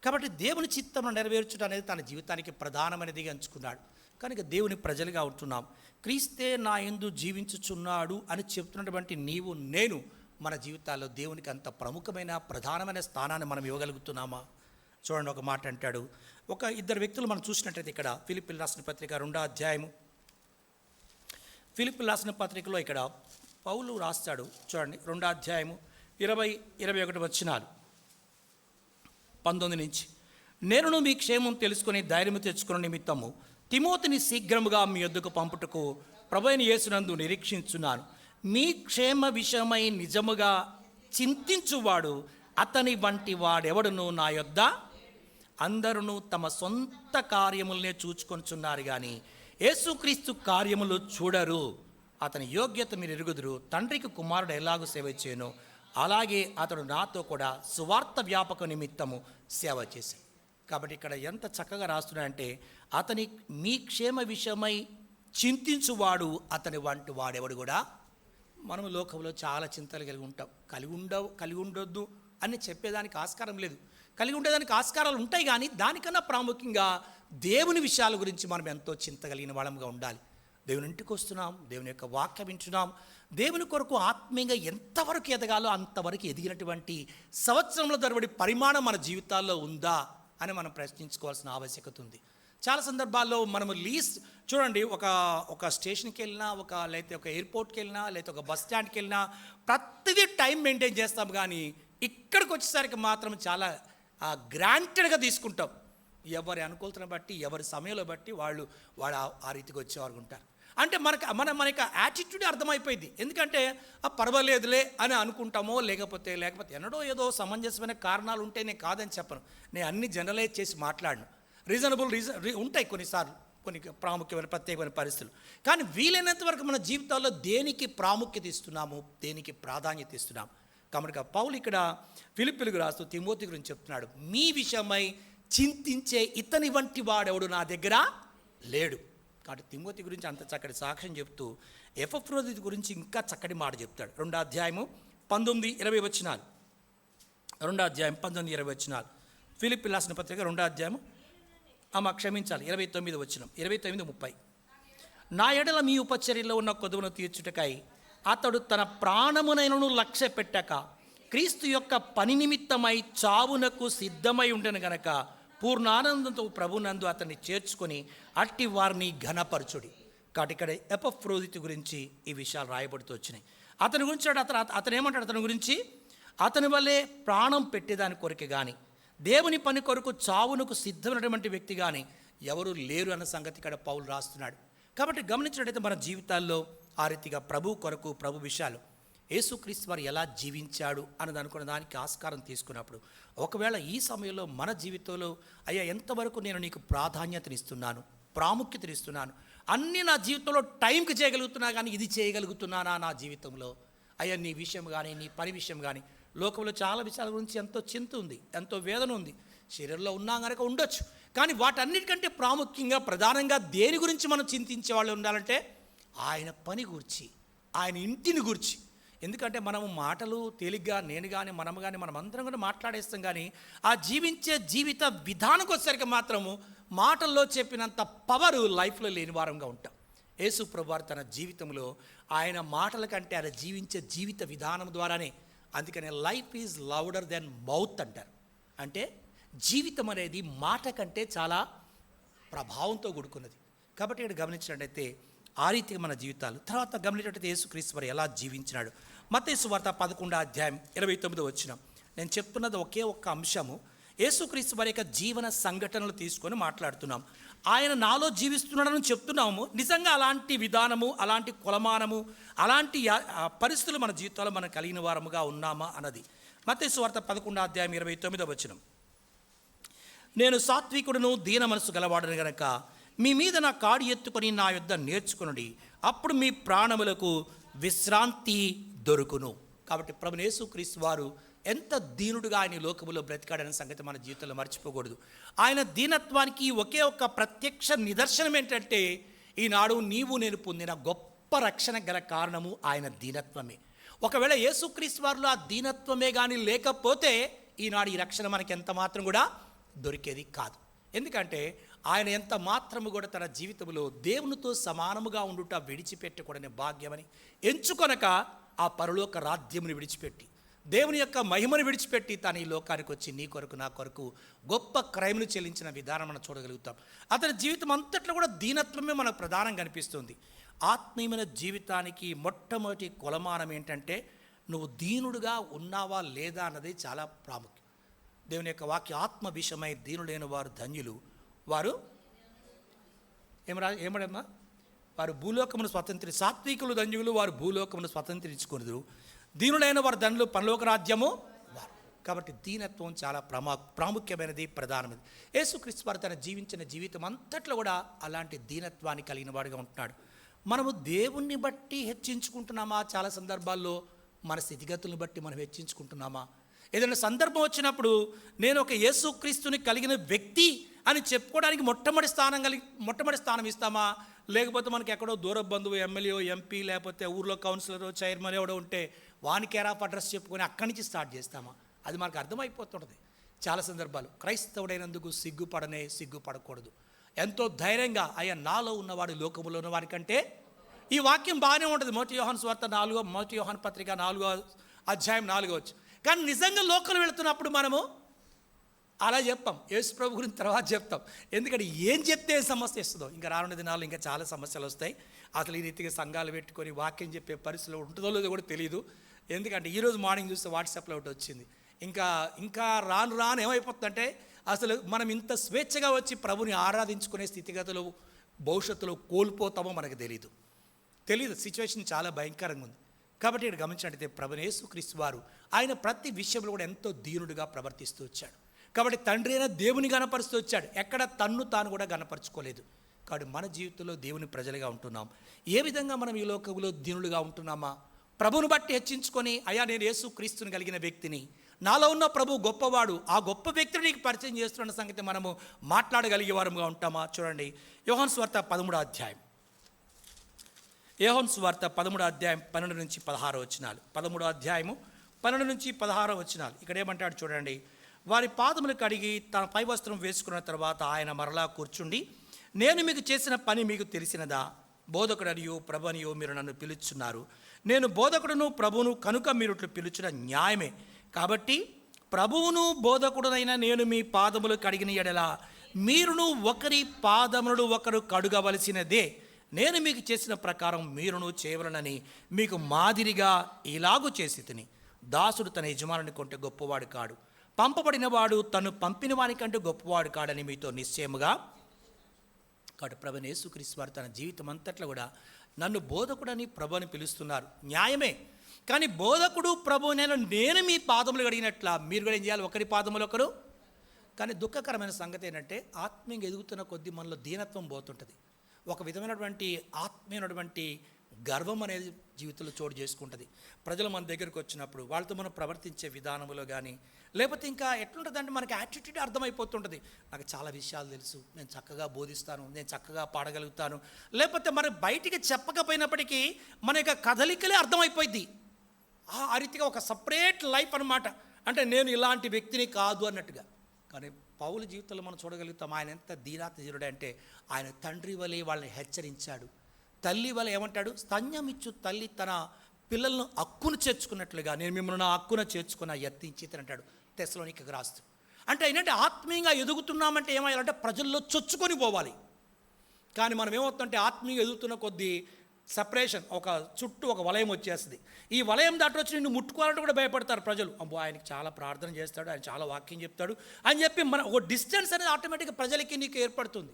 Speaker 1: కాబట్టి దేవుని చిత్తమును నెరవేర్చుట అనేది తన జీవితానికి ప్రధానమైనదిగా ఎంచుకున్నాడు. కనుక దేవుని ప్రజలుగా ఉంటున్నాం. క్రీస్తే నా యందు జీవించుచున్నాడు అని చెప్తున్నటువంటి నీవు నేను మన జీవితాల్లో దేవునికి అంత ప్రముఖమైన ప్రధానమైన స్థానాన్ని మనం ఇవ్వగలుగుతున్నామా? చూడండి, ఒక మాట అంటాడు. ఇద్దరు వ్యక్తులు మనం చూసినట్టయితే ఇక్కడ ఫిలిప్పీయులకు రాసిన పత్రిక 2వ అధ్యాయము, ఫిలిప్పీయులకు రాసిన పత్రికలో ఇక్కడ పౌలు రాస్తాడు. చూడండి, 2వ అధ్యాయము 20-21 వచనాలు 19 నుంచి. నేనును మీ క్షేమం తెలుసుకుని ధైర్యము తెచ్చుకున్న నిమిత్తము తిమోతిని శీఘ్రముగా మీ యొద్దకు పంపుటకు ప్రభువైన యేసునందు నిరీక్షించున్నాను. మీ క్షేమ విషయమై నిజముగా చింతించువాడు అతని వంటి వాడెవడును నా యొద్ద. అందరూ తమ సొంత కార్యములనే చూచుకొనుచున్నారు కానీ యేసుక్రీస్తు కార్యములు చూడరు. అతని యోగ్యత మీరు ఎరుగుదురు. తండ్రికి కుమారుడు ఎలాగూ సేవ చేయను అలాగే అతడు నాతో కూడా సువార్త వ్యాపక నిమిత్తము సేవ చేశాడు. కాబట్టి ఇక్కడ ఎంత చక్కగా రాస్తున్నాడంటే, అతని మీ క్షేమ విషయమై చింతించువాడు అతని వంటి వాడెవడు కూడా. మనం లోకంలో చాలా చింతలు కలిగి ఉంటాం. కలిగి ఉండొద్దు అని చెప్పేదానికి ఆస్కారం లేదు. కలిగి ఉండేదానికి ఆస్కారాలు ఉంటాయి, కానీ దానికన్నా ప్రాముఖ్యంగా దేవుని విషయాల గురించి మనం ఎంతో చింత కలిగిన వాళ్ళంగా ఉండాలి. దేవుని ఇంటికి వస్తున్నాం, దేవుని యొక్క వాక్యం వింటున్నాం. దేవుని కొరకు ఆత్మీయంగా ఎంతవరకు ఎదగాలో అంతవరకు ఎదిగినటువంటి సంవత్సరంలో తరబడి పరిమాణం మన జీవితాల్లో ఉందా అని మనం ప్రశ్నించుకోవాల్సిన ఆవశ్యకత ఉంది. చాలా సందర్భాల్లో మనము చూడండి, ఒక స్టేషన్కి వెళ్ళినా, లేకపోతే ఒక ఎయిర్పోర్ట్కి వెళ్ళినా, లేకపోతే ఒక బస్ స్టాండ్కి వెళ్ళినా ప్రతిదీ టైం మెయింటైన్ చేస్తాం. కానీ ఇక్కడికి వచ్చేసరికి మాత్రం చాలా గ్రాంటెడ్గా తీసుకుంటాం. ఎవరి అనుకూలతను బట్టి, ఎవరి సమయంలో బట్టి వాళ్ళు ఆ రీతికి వచ్చేవారు ఉంటారు. అంటే మనకి యాటిట్యూడ్ అర్థమైపోయింది. ఎందుకంటే పర్వాలేదులే అని అనుకుంటామో, లేకపోతే ఎన్నడో ఏదో సమంజసమైన కారణాలు ఉంటే నేను కాదని చెప్పను. నేను అన్ని జనరలైజ్ చేసి మాట్లాడను. రీజనబుల్ ఉంటాయి కొన్నిసార్లు, కొన్ని ప్రాముఖ్యమైన ప్రత్యేకమైన పరిస్థితులు. కానీ వీలైనంత వరకు మన జీవితాల్లో దేనికి ప్రాముఖ్యత ఇస్తున్నాము, దేనికి ప్రాధాన్యత ఇస్తున్నాము. కాబట్టి పౌలు ఇక్కడ ఫిలిప్పీయులకు రాస్తూ తిమోతి గురించి చెప్తున్నాడు, మీ విషయమై చింతించే ఇతని వంటి వాడెవడు నా దగ్గర లేడు. కాబట్టి తిమోతి గురించి అంత చక్కటి సాక్ష్యం చెప్తూ ఎపఫ్రోదితు గురించి ఇంకా చక్కటి మాట చెప్తాడు. 2వ అధ్యాయము 19-20 వచనాలు. 2వ అధ్యాయం 19-20 వచనాలు. ఫిలిప్పీయులకు రాసిన పత్రిక 2వ అధ్యాయము క్షమించాలి 29 వచనం, 29-30. నా ఎడల మీ ఉపచర్యలో ఉన్న కొదువును తీర్చుటకై అతడు తన ప్రాణమునైనను లక్ష్య పెట్టక క్రీస్తు యొక్క పని నిమిత్తమై చావునకు సిద్ధమై ఉండను గనక పూర్ణానందంతో ప్రభునందు అతన్ని చేర్చుకొని అట్టి వారిని ఘనపరచుడి. కాబట్టి ఇక్కడ ఎపఫ్రోదితు గురించి ఈ విషయాలు రాయబడుతూ వచ్చినాయి. అతని గురించి అతను ఏమంటాడు, అతని గురించి అతని వల్లే ప్రాణం పెట్టేదాని కొరకు కానీ దేవుని పని కొరకు చావునకు సిద్ధమైనటువంటి వ్యక్తి కానీ ఎవరు లేరు అన్న సంగతి ఇక్కడ పౌలు రాస్తున్నాడు. కాబట్టి గమనించినట్టయితే మన జీవితాల్లో ఆ రీతిగా ప్రభు కొరకు ప్రభు విషయాలు యేసుక్రీస్తు వారు ఎలా జీవించాడు అన్నది అనుకున్న దానికి ఆస్కారం తీసుకున్నప్పుడు ఒకవేళ ఈ సమయంలో మన జీవితంలో అయ్యా ఎంతవరకు నేను నీకు ప్రాధాన్యతనిస్తున్నాను, ప్రాముఖ్యతనిస్తున్నాను, అన్నీ నా జీవితంలో టైంకి చేయగలుగుతున్నా కానీ ఇది చేయగలుగుతున్నానా నా జీవితంలో? అయ్యా నీ విషయం కానీ నీ పని విషయం కానీ లోకంలో చాలా విషయాల గురించి ఎంతో చింత ఉంది, ఎంతో వేదన ఉంది, శరీరంలో ఉన్నా కనుక ఉండొచ్చు. కానీ వాటన్నిటికంటే ప్రాముఖ్యంగా ప్రధానంగా దేని గురించి మనం చింతించే వాళ్ళు ఉండాలంటే ఆయన పని గురించి, ఆయన ఇంటిని గురించి. ఎందుకంటే మనము మాటలు తేలిగ్గా నేను కానీ మనము కానీ మనమందరం కూడా మాట్లాడేస్తాం, కానీ ఆ జీవించే జీవిత విధానంకి వచ్చేసరికి మాత్రము మాటల్లో చెప్పినంత పవర్ లైఫ్లో లేని వారంగా ఉంటాం. యేసు ప్రభువారు తన జీవితంలో ఆయన మాటల కంటే ఆయన జీవించే జీవిత విధానం ద్వారానే, అందుకనే life is louder than mouth అంటారు. అంటే జీవితం అనేది మాట కంటే చాలా ప్రభావంతో కూడుకున్నది. కాబట్టి ఇక్కడ గమనించినట్టయితే ఆ రీతిగా మన జీవితాలు తర్వాత గమనించినట్టయితే యేసుక్రీస్తు వారు ఎలా జీవించినాడు. మత్తయి సువార్త 11:29 నేను చెప్తున్నది ఒకే ఒక్క అంశము. యేసుక్రీస్తు వారి యొక్క జీవన సంఘటనలు తీసుకొని మాట్లాడుతున్నాం. ఆయన నాలో జీవిస్తున్నాడని చెప్తున్నాము. నిజంగా అలాంటి విధానము, అలాంటి కొలమానము, అలాంటి పరిస్థితులు మన జీవితంలో మనం కలిగిన వారముగా ఉన్నామా అన్నది. మత్తయి సువార్త 11:29 నేను సాత్వికుడును దీన మనసు గలవాడను గనక మీ మీద నా కాడి ఎత్తుకొని నా యొద్ద నేర్చుకునుడి, అప్పుడు మీ ప్రాణములకు విశ్రాంతి దొరుకును. కాబట్టి ప్రభువైన యేసుక్రీస్తు వారు ఎంత దీనుడుగా ఆయన లోకములో బ్రతికాడనే సంగతి మన జీవితంలో మర్చిపోకూడదు. ఆయన దీనత్వానికి ఒకే ఒక్క ప్రత్యక్ష నిదర్శనం ఏంటంటే ఈనాడు నీవు నేను పొందిన గొప్ప రక్షణ గల కారణము ఆయన దీనత్వమే. ఒకవేళ యేసుక్రీస్తు వారిలో ఆ దీనత్వమే కానీ లేకపోతే ఈనాడు ఈ రక్షణ మనకి ఎంత మాత్రం కూడా దొరికేది కాదు. ఎందుకంటే ఆయన ఎంత మాత్రము కూడా తన జీవితంలో దేవునితో సమానముగా ఉండుట విడిచిపెట్టకూడని భాగ్యమని ఎంచుకొనక ఆ పరలోక రాజ్యముని విడిచిపెట్టి దేవుని యొక్క మహిమను విడిచిపెట్టి తను ఈ లోకానికి వచ్చి నీ కొరకు నా కొరకు గొప్ప క్రైములు చెల్లించిన విధానం మనం చూడగలుగుతాం. అతని జీవితం అంతట్లో కూడా దీనత్వమే మనకు ప్రధానంగా కనిపిస్తుంది. ఆత్మీయమైన జీవితానికి మొట్టమొదటి కొలమానం ఏంటంటే నువ్వు దీనుడుగా ఉన్నావా లేదా అన్నది చాలా ప్రాముఖ్యం. దేవుని యొక్క వాక్య ఆత్మ విషయమై దీనులైన వారు ధన్యులు, వారు ఏమడమ్మా వారు భూలోకమును సాత్వికులు ధన్యులు, వారు భూలోకమును స్వతంత్రించుకున్నారు. దీనులైన వారు ధన్యులు, పరలోక రాజ్యము వారు. కాబట్టి దీనత్వం చాలా ప్రాముఖ్యమైనది, ప్రధానమైనది. యేసుక్రీస్తు వారు తన జీవించిన జీవితం అంతట్లో కూడా అలాంటి దీనత్వాన్ని కలిగిన వాడిగా ఉంటున్నాడు. మనము దేవుణ్ణి బట్టి హెచ్చించుకుంటున్నామా? చాలా సందర్భాల్లో మన స్థితిగతులను బట్టి మనం హెచ్చించుకుంటున్నామా? ఏదైనా సందర్భం వచ్చినప్పుడు నేను ఒక యేసుక్రీస్తుని కలిగిన వ్యక్తి అని చెప్పుకోవడానికి మొట్టమొదటి స్థానం ఇస్తామా? లేకపోతే మనకి ఎక్కడో దూర బంధువు ఎమ్మెల్యే, ఎంపీ, లేకపోతే ఊర్లో కౌన్సిలర్, చైర్మన్ ఎవడో ఉంటే వాని కేర్ ఆఫ్ అడ్రస్ చెప్పుకొని అక్కడి నుంచి స్టార్ట్ చేస్తామా? అది మనకు అర్థమైపోతుంటుంది. చాలా సందర్భాలు క్రైస్తవుడైనందుకు సిగ్గుపడకూడదు. ఎంతో ధైర్యంగా అయ్యా నాలో ఉన్నవాడు లోకములో ఉన్నవాడి కంటే, ఈ వాక్యం బాగానే ఉంటుంది. మొదటి యోహాను సువార్త 4వ మొదటి యోహాను పత్రిక 4వ కానీ నిజంగా లోకంలో వెళుతున్నప్పుడు మనము అలా చెప్తాం. యేసు ప్రభు గురించి తర్వాత చెప్తాం. ఎందుకంటే ఏం చెప్తే సమస్య ఇస్తుందో. ఇంకా రానున్న దినాల్లో ఇంకా చాలా సమస్యలు వస్తాయి. అసలు ఈ రీతిగా సంఘాలు పెట్టుకొని వాక్యం చెప్పే పరిస్థితిలో ఉంటుందో లేదో కూడా తెలియదు. ఎందుకంటే ఈరోజు మార్నింగ్ చూస్తే వాట్సాప్లో ఒకటి వచ్చింది. ఇంకా రాను ఏమైపోతుందంటే అసలు మనం ఇంత స్వేచ్ఛగా వచ్చి ప్రభుని ఆరాధించుకునే స్థితిగతులు భవిష్యత్తులో కోల్పోతామో మనకు తెలియదు. సిచ్యువేషన్ చాలా భయంకరంగా ఉంది. కాబట్టి ఇక్కడ గమనించినట్టయితే ప్రభువైన యేసుక్రీస్తు వారు ఆయన ప్రతి విషయంలో కూడా ఎంతో దీనుడిగా ప్రవర్తిస్తూ వచ్చాడు. కాబట్టి తండ్రి అయిన దేవుని గణపరుస్తూ వచ్చాడు. ఎక్కడ తన్ను తాను కూడా గణపరచుకోలేదు. కాబట్టి మన జీవితంలో దేవుని ప్రజలుగా ఉంటున్నాం. ఏ విధంగా మనం ఈ లోకంలో దీనులుగా ఉంటున్నామా? ప్రభువును బట్టి హెచ్చించుకొని అయ్యా నేను యేసుక్రీస్తుని కలిగిన వ్యక్తిని, నాలో ఉన్న ప్రభు గొప్పవాడు, ఆ గొప్ప వ్యక్తిని నీకు పరిచయం చేస్తున్న సంగతి మనము మాట్లాడగలిగే వారముగా ఉంటామా? చూడండి యోహాను సువార్త 13వ అధ్యాయం. యోహాను సువార్త 13వ అధ్యాయం 12 నుంచి 16 వచనాలు. 13వ అధ్యాయము 12 నుంచి 16 వచనాలు. ఇక్కడ ఏమంటాడు చూడండి. వారి పాదములు కడిగి తన పై వస్త్రం వేసుకున్న తర్వాత ఆయన మరలా కూర్చుండి, నేను మీకు చేసిన పని మీకు తెలిసినదా? బోధకుడనియో ప్రభునియో మీరు నన్ను పిలుచున్నారు. నేను బోధకుడును ప్రభువును కనుక మీరు పిలుచుట న్యాయమే. కాబట్టి ప్రభువును బోధకుడునైనా నేను మీ పాదములు కడిగిన ఎడల మీరును ఒకరి పాదములు ఒకరు కడుగవలసినదే. నేను మీకు చేసిన ప్రకారం మీరును చేయవలనని మీకు మాదిరిగా ఇలాగూ చేసి తిని. దాసుడు తన యజమానుని కొంటే గొప్పవాడు కాడు, పంపబడిన వాడు తను పంపిన వానికంటే గొప్పవాడు కాడని మీతో నిశ్చయముగా కాబట్టి ప్రభువైన యేసుక్రీస్తు వారు తన జీవితం అంతట్లో కూడా నన్ను బోధకుడని ప్రభు అని పిలుస్తున్నారు, న్యాయమే. కానీ బోధకుడు ప్రభు నేను మీ పాదములు కడిగినట్లా మీరు కూడా ఏం చేయాలి, ఒకరి పాదములు ఒకరు. కానీ దుఃఖకరమైన సంగతి ఏంటంటే ఆత్మీయంగా ఎదుగుతున్న కొద్దీ మనలో దీనత్వం పోతుంటుంది. ఒక విధమైనటువంటి ఆత్మీయమైనటువంటి గర్వం అనేది జీవితంలో చోటు చేసుకుంటుంది. ప్రజలు మన దగ్గరికి వచ్చినప్పుడు వాళ్ళతో మనం ప్రవర్తించే విధానంలో కానీ, లేకపోతే ఇంకా ఎట్లుంటుందంటే మనకి యాటిట్యూడ్ అర్థమైపోతుంటుంది. నాకు చాలా విషయాలు తెలుసు, నేను చక్కగా బోధిస్తాను, నేను చక్కగా పాడగలుగుతాను, లేకపోతే మరి బయటికి చెప్పకపోయినప్పటికీ మన యొక్క కదలికలే అర్థమైపోయింది. ఆ రీతిగా ఒక సపరేట్ లైఫ్ అనమాట. అంటే నేను ఇలాంటి వ్యక్తిని కాదు అన్నట్టుగా. కానీ పౌలు జీవితంలో మనం చూడగలుగుతాం ఆయన ఎంత దీనాతీరుడు అంటే ఆయన తండ్రి వలె వాళ్ళని హెచ్చరించాడు. తల్లి వలె ఏమంటాడు, స్తన్యమిచ్చు తల్లి తన పిల్లలను హక్కును చేర్చుకున్నట్లుగా నేను మిమ్మల్ని నా హక్కున చేర్చుకున్న యత్నించి అంటాడు తెస్సలోనికైకి రాస్తూ. అంటే ఏంటంటే ఆత్మీయంగా ఎదుగుతున్నామంటే ఏమయ్యాలంటే ప్రజల్లో చొచ్చుకొని పోవాలి. కానీ మనం ఏమవుతుందంటే ఆత్మీయంగా ఎదుగుతున్న కొద్దీ సపరేషన్, ఒక చుట్టూ ఒక వలయం వచ్చేస్తుంది. ఈ వలయం దాటి వచ్చి నిన్ను ముట్టుకోవాలంటే కూడా భయపడతారు ప్రజలు. అబ్బో ఆయనకి చాలా ప్రార్థన చేస్తాడు, ఆయన చాలా వాక్యం చెప్తాడు అని చెప్పి మన ఒక డిస్టెన్స్ అనేది ఆటోమేటిక్గా ప్రజలకి నీకు ఏర్పడుతుంది.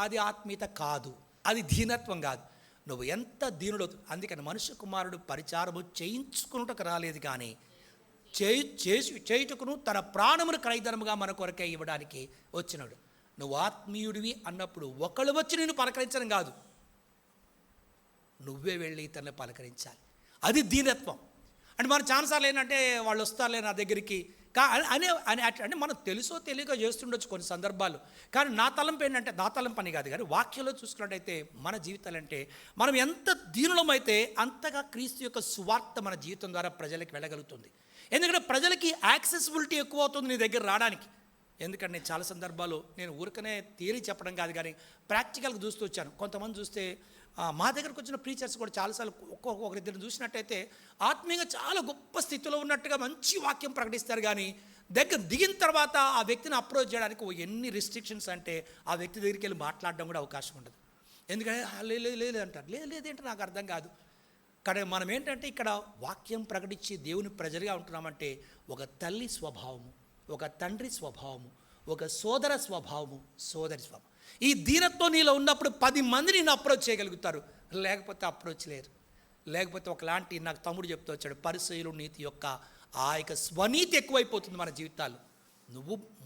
Speaker 1: అది ఆత్మీయత కాదు, అది దీనత్వం కాదు. నువ్వు ఎంత దీనుడు. అందుకని మనుష్య కుమారుడు పరిచారము చేయించుకున్నటకు రాలేదు, కానీ చేయుటకును తన ప్రాణమును క్రయధనముగా మన కొరకే ఇవ్వడానికి వచ్చినాడు. నువ్వు ఆత్మీయుడివి అన్నప్పుడు ఒకళ్ళు వచ్చి నిన్ను పలకరించడం కాదు, నువ్వే వెళ్ళి ఇతరులను పలకరించాలి. అది దీనత్వం. అంటే మనం చాలాసార్లు ఏంటంటే వాళ్ళు వస్తారులే నా దగ్గరికి అంటే మనం తెలుసో తెలియక చేస్తుండొచ్చు కొన్ని సందర్భాలు. కానీ నా తలంపు ఏంటంటే, నా తలంపు అని కాదు కానీ వాక్యంలో చూసుకున్నట్టయితే మన జీవితాలంటే మనం ఎంత దీనులమైతే అంతగా క్రీస్తు యొక్క సువార్త మన జీవితం ద్వారా ప్రజలకు వెళ్ళగలుగుతుంది. ఎందుకంటే ప్రజలకి యాక్సెసిబిలిటీ ఎక్కువ అవుతుంది నీ దగ్గర రావడానికి. ఎందుకంటే నేను చాలా సందర్భాలు నేను ఊరికనే థియరీ చెప్పడం కాదు కానీ ప్రాక్టికల్గా చూస్తూ వచ్చాను. కొంతమంది చూస్తే మా దగ్గరకు వచ్చిన ప్రీచర్స్ కూడా చాలాసార్లు ఒకరిద్దరిని చూసినట్టయితే ఆత్మీయంగా చాలా గొప్ప స్థితిలో ఉన్నట్టుగా మంచి వాక్యం ప్రకటిస్తారు, కానీ దగ్గర దిగిన తర్వాత ఆ వ్యక్తిని అప్రోచ్ చేయడానికి ఎన్ని రిస్ట్రిక్షన్స్ అంటే ఆ వ్యక్తి దగ్గరికి వెళ్ళి మాట్లాడడం కూడా అవకాశం ఉండదు. ఎందుకంటే లేదు అంటారు, లేదేంటో నాకు అర్థం కాదు. కానీ మనం ఏంటంటే ఇక్కడ వాక్యం ప్రకటించి దేవుని ప్రజలుగా ఉంటున్నామంటే ఒక తల్లి స్వభావము, ఒక తండ్రి స్వభావము, ఒక సోదర స్వభావము, సోదరి స్వభావం. ఈ దీనత్వం నీలో ఉన్నప్పుడు 10 మంది నేను అప్రోచ్ చేయగలుగుతారు, లేకపోతే అప్రోచ్ లేరు. లేకపోతే ఒకలాంటి నాకు తమ్ముడు చెప్తూ వచ్చాడు, పరిసయ్యుల నీతి యొక్క ఆ యొక్క స్వనీతి ఎక్కువైపోతుంది మన జీవితాలు.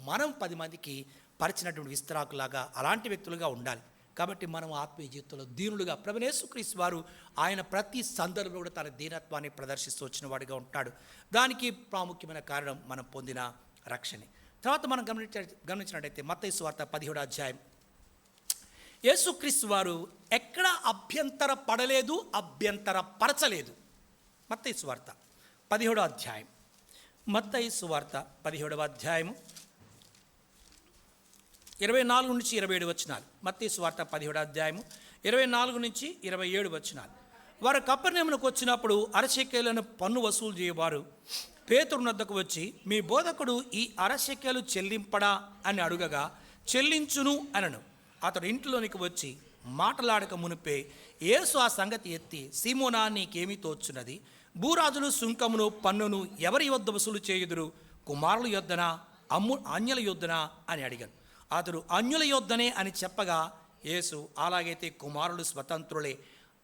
Speaker 1: మనం 10 మందికి పరిచినటువంటి విస్తరాకులాగా అలాంటి వ్యక్తులుగా ఉండాలి. కాబట్టి మనం ఆత్మీయ జీవితంలో దీనులుగా ప్రభువైన యేసుక్రీస్తు వారు ఆయన ప్రతి సందర్భంలో కూడా తన దీనత్వాన్ని ప్రదర్శిస్తూ వచ్చిన వాడిగా ఉంటాడు. దానికి ప్రాముఖ్యమైన కారణం మనం పొందిన రక్షణే. తర్వాత మనం గమనించినట్టయితే మత్తయి సువార్త 17వ అధ్యాయం. యేసుక్రీస్తు వారు ఎక్కడ అభ్యంతర పడలేదు, అభ్యంతర పరచలేదు. మత్తయి సువార్త 17వ అధ్యాయం. మత్తయి సువార్త 17వ అధ్యాయము 24 నుంచి 27 వచనాలు. మత్తయి సువార్త 17వ అధ్యాయము 24 నుంచి 27 వచనాలు. వారు కపెర్నహూమునకు వచ్చినప్పుడు అరశెకెలను పన్ను వసూలు చేయవారు పేతురు వద్దకు వచ్చి, మీ బోధకుడు ఈ అరశెకెలు చెల్లింపడా అని అడుగగా, చెల్లించును అనను. అతడు ఇంట్లోనికి వచ్చి మాటలాడక మునిపే యేసు ఆ సంగతి ఎత్తి, సీమోనా నీకేమీ తోచున్నది? భూరాజులు సుంకమును పన్నును ఎవరి యొద్ద వసూలు చేయుదురు? కుమారుల యొద్దనా అన్యుల యొద్దనా అని అడిగాను. అతడు అన్యుల యొద్దనే అని చెప్పగా యేసు, అలాగైతే కుమారులు స్వతంత్రులే,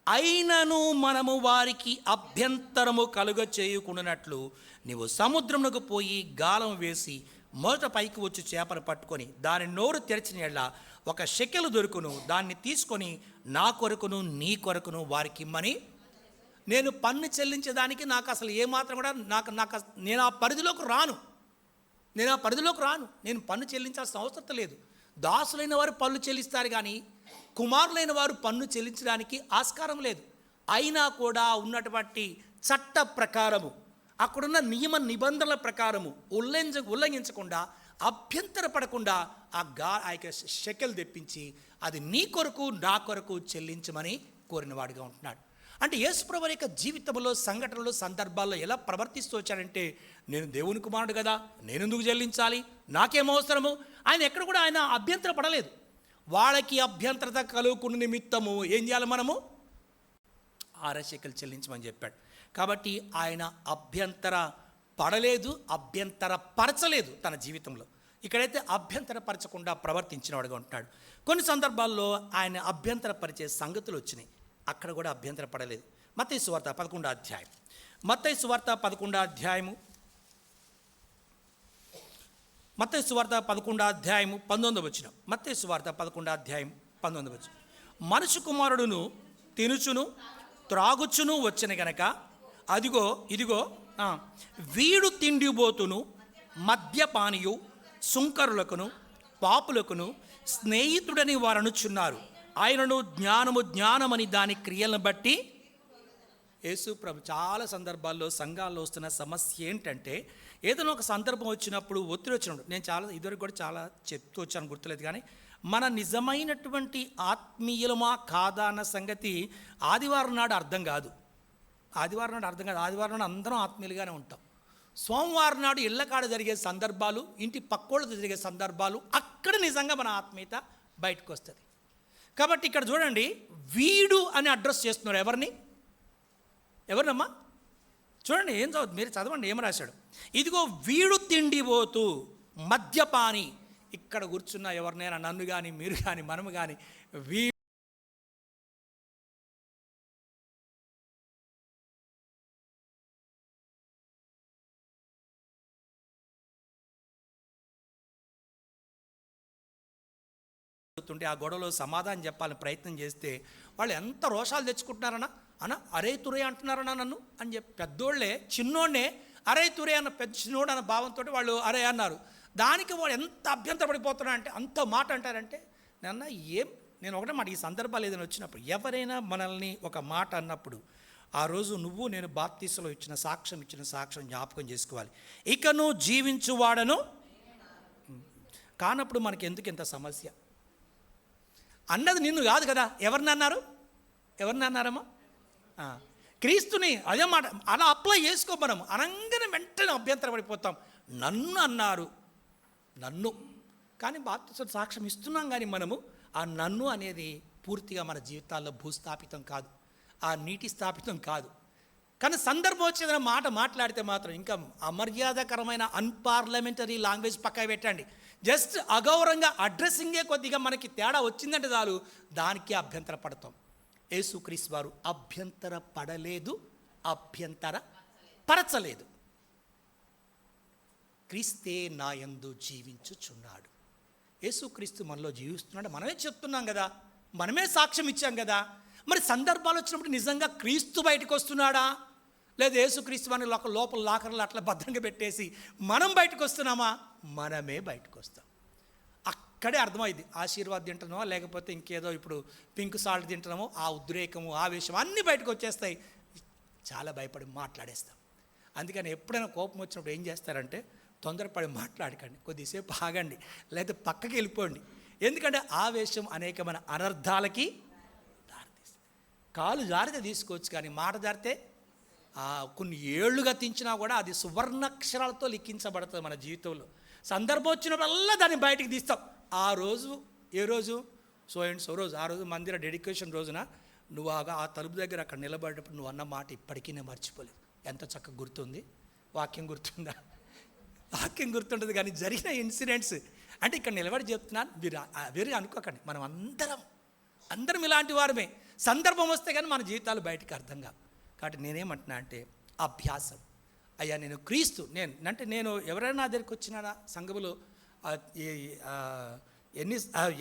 Speaker 1: అయినను మనము వారికి అభ్యంతరము కలుగ చేయకుండానట్లు నీవు సముద్రమునకు పోయి గాలం వేసి మొదట పైకి వచ్చి చేపను పట్టుకొని దాని నోరు తెరిచిన యెడల 1 షెకెలు దొరుకును. దాన్ని తీసుకొని నా కొరకును నీ కొరకును వారికి ఇమ్మని. నేను పన్ను చెల్లించేదానికి నాకు అసలు ఏమాత్రం కూడా నేను ఆ పరిధిలోకి రాను. నేను పన్ను చెల్లించాల్సిన అవసరం లేదు. దాసులైన వారు పన్ను చెల్లిస్తారు, కానీ కుమారులైన వారు పన్ను చెల్లించడానికి ఆస్కారం లేదు. అయినా కూడా ఉన్నటువంటి చట్ట ప్రకారము, అక్కడున్న నియమ నిబంధనల ప్రకారము ఉల్లంఘించకుండా, అభ్యంతర పడకుండా ఆ యొక్క షెకెల్ తెప్పించి అది నీ కొరకు నా కొరకు చెల్లించమని కోరినవాడిగా ఉంటున్నాడు. అంటే యేసుప్రభువు యొక్క జీవితంలో సంఘటనలు సందర్భాల్లో ఎలా ప్రవర్తిస్తూ వచ్చాడంటే, నేను దేవుని కుమారుడు కదా, నేను ఎందుకు చెల్లించాలి, నాకేం అవసరము? ఆయన ఎక్కడ కూడా ఆయన అభ్యంతర పడలేదు. వాళ్ళకి అభ్యంతరత కలుగుకున్న నిమిత్తము ఏం చేయాలి, మనము 6 షెకెల్ చెల్లించమని చెప్పాడు. కాబట్టి ఆయన అభ్యంతర పడలేదు, అభ్యంతర పరచలేదు తన జీవితంలో. ఇక్కడైతే అభ్యంతరపరచకుండా ప్రవర్తించినవాడుగా ఉంటున్నాడు. కొన్ని సందర్భాల్లో ఆయన అభ్యంతరపరిచే సంగతులు వచ్చినాయి, అక్కడ కూడా అభ్యంతరపడలేదు. మత్తయి సువార్త 11వ అధ్యాయం, మత్తయి సువార్త 11వ అధ్యాయము, మత్తయి సువార్త 11వ అధ్యాయము 19వ వచనం. మత్తయి సువార్త 11వ అధ్యాయం 19వ వచనం. మనుష్య కుమారుడును తినుచును త్రాగుచును వచ్చిన గనక అదిగో ఇదిగో వీడు తిండిబోతును మద్యపానియు సుంకరులకును పాపులకును స్నేహితుడని వారు అనుచున్నారు. ఆయనను జ్ఞానమని దాని క్రియలను బట్టి యేసు ప్రభు చాలా సందర్భాల్లో సంఘాల్లో వస్తున్న సమస్య ఏంటంటే, ఏదైనా ఒక సందర్భం వచ్చినప్పుడు ఒత్తిడి వచ్చినప్పుడు, నేను చాలా ఇదివరకు కూడా చాలా చెప్తూ వచ్చాను గుర్తులేదు, కానీ మన నిజమైనటువంటి ఆత్మీయులమా కాదా అన్న సంగతి ఆదివారం నాడు అర్థం కాదు. ఆదివారం నాడు అందరం ఆత్మీయులుగానే ఉంటాం. సోమవారం నాడు ఇళ్ళకాడ జరిగే సందర్భాలు, ఇంటి పక్కోళ్ళతో జరిగే సందర్భాలు, అక్కడ నిజంగా మన ఆత్మీయత బయటకు వస్తుంది. కాబట్టి ఇక్కడ చూడండి, వీడు అని అడ్రస్ చేస్తున్నారు. ఎవరినమ్మా? చూడండి, ఏం చదువు మీరు చదవండి, ఏం రాశాడు. ఇదిగో వీడు తిండిపోతూ మద్యపాని. ఇక్కడ కూర్చున్న ఎవరినైనా, నన్ను కానీ మీరు కానీ మనము కానీ, ఆ గొడవలో సమాధానం చెప్పాలని ప్రయత్నం చేస్తే వాళ్ళు ఎంత రోషాలు తెచ్చుకుంటున్నారన్నా, అరే తురే అంటున్నారన్నా నన్ను అని చెప్పి, పెద్దోళ్ళే చిన్నోడ్నే అరే తురే అన్న పెద్ద చిన్నోడు అన్న భావంతో వాళ్ళు అరే అన్నారు. దానికి వాడు ఎంత అభ్యంతరపడిపోతున్నా అంటే, అంత మాట అంటారంటే, నేను ఒకటే మాట, ఈ సందర్భాలు ఏదైనా వచ్చినప్పుడు ఎవరైనా మనల్ని ఒక మాట అన్నప్పుడు, ఆ రోజు నువ్వు నేను బాప్తీసులో ఇచ్చిన సాక్ష్యం జ్ఞాపకం చేసుకోవాలి. ఇక నువ్వు జీవించువాడను కానప్పుడు మనకి ఎందుకు ఇంత సమస్య అన్నది నిన్ను కాదు కదా. ఎవరిని అన్నారమ్మా? క్రీస్తుని. అదే మాట అలా అప్లై చేసుకో. మనం అనగానే వెంటనే అభ్యంతరపడిపోతాం. నన్ను అన్నారు, నన్ను కానీ బాప్తిస్మ సాక్ష్యం ఇస్తున్నాం, కానీ మనము ఆ నన్ను అనేది పూర్తిగా మన జీవితాల్లో భూస్థాపితం కాదు, ఆ నీటి స్థాపితం కాదు. కానీ సందర్భం వచ్చేదన్న మాట మాట్లాడితే మాత్రం ఇంకా అమర్యాదకరమైన అన్పార్లమెంటరీ లాంగ్వేజ్ పక్కన పెట్టండి. జస్ట్ అగౌరవంగా అడ్రస్సింగే కొద్దిగా మనకి తేడా వచ్చిందంటే చాలు, దానికి అభ్యంతర పడతాం. యేసుక్రీస్తు వారు అభ్యంతర పడలేదు, అభ్యంతర పరచలేదు. క్రీస్తే నా యందు జీవించుచున్నాడు. యేసుక్రీస్తు మనలో జీవిస్తున్నాడు. మనమే చెప్తున్నాం కదా, మనమే సాక్ష్యం ఇచ్చాం కదా. మరి సందర్భాలు వచ్చినప్పుడు నిజంగా క్రీస్తు బయటకు వస్తున్నాడా, లేదా యేసుక్రీస్తు అని లోపల లాకర్లు అట్లా భద్రంగా పెట్టేసి మనం బయటకు వస్తున్నామా? మనమే బయటకు వస్తాం. అక్కడే అర్థమైంది, ఆశీర్వాదం తింటున్నామో లేకపోతే ఇంకేదో ఇప్పుడు పింక్ సాల్ట్ తింటున్నామో, ఆ ఉద్రేకము ఆవేశం అన్నీ బయటకు వచ్చేస్తాయి. చాలా భయపడి మాట్లాడేస్తాం. అందుకని ఎప్పుడైనా కోపం వచ్చినప్పుడు ఏం చేస్తారంటే, తొందరపడి మాట్లాడకండి, కొద్దిసేపు ఆగండి, లేదా పక్కకి వెళ్ళిపోండి. ఎందుకంటే ఆవేశం అనేకమైన అనర్థాలకి దారితీస్తుంది. కాలు జారితే తీసుకోవచ్చు, కానీ మాట జారితే కొన్ని ఏళ్లుగా తించినా కూడా అది సువర్ణాక్షరాలతో లిఖించబడుతుంది మన జీవితంలో. సందర్భం వచ్చినప్పుడల్లా దాన్ని బయటికి తీస్తాం. ఆ రోజు ఏ రోజు? సో అండ్ సో రోజు. ఆ రోజు మందిర డెడికేషన్ రోజున నువ్వు ఆ తలుపు దగ్గర అక్కడ నిలబడేటప్పుడు నువ్వు అన్న మాట ఇప్పటికీ నేను మర్చిపోలేదు. ఎంత చక్కగా గుర్తుంది. వాక్యం గుర్తుందా? వాక్యం గుర్తుంటుంది, కానీ జరిగిన ఇన్సిడెంట్స్ అంటే ఇక్కడ నిలబడి చెప్తున్నాను, వేరే అనుకోకండి. మనం అందరం ఇలాంటి వారమే. సందర్భం వస్తే కానీ మన జీవితాలు బయటికి అర్థం కావు. కాబట్టి నేనేమంటున్నా అంటే, అభ్యాసం. అయ్యా నేను క్రీస్తు, నేను ఎవరైనా నా దగ్గరికి వచ్చినా సంఘములో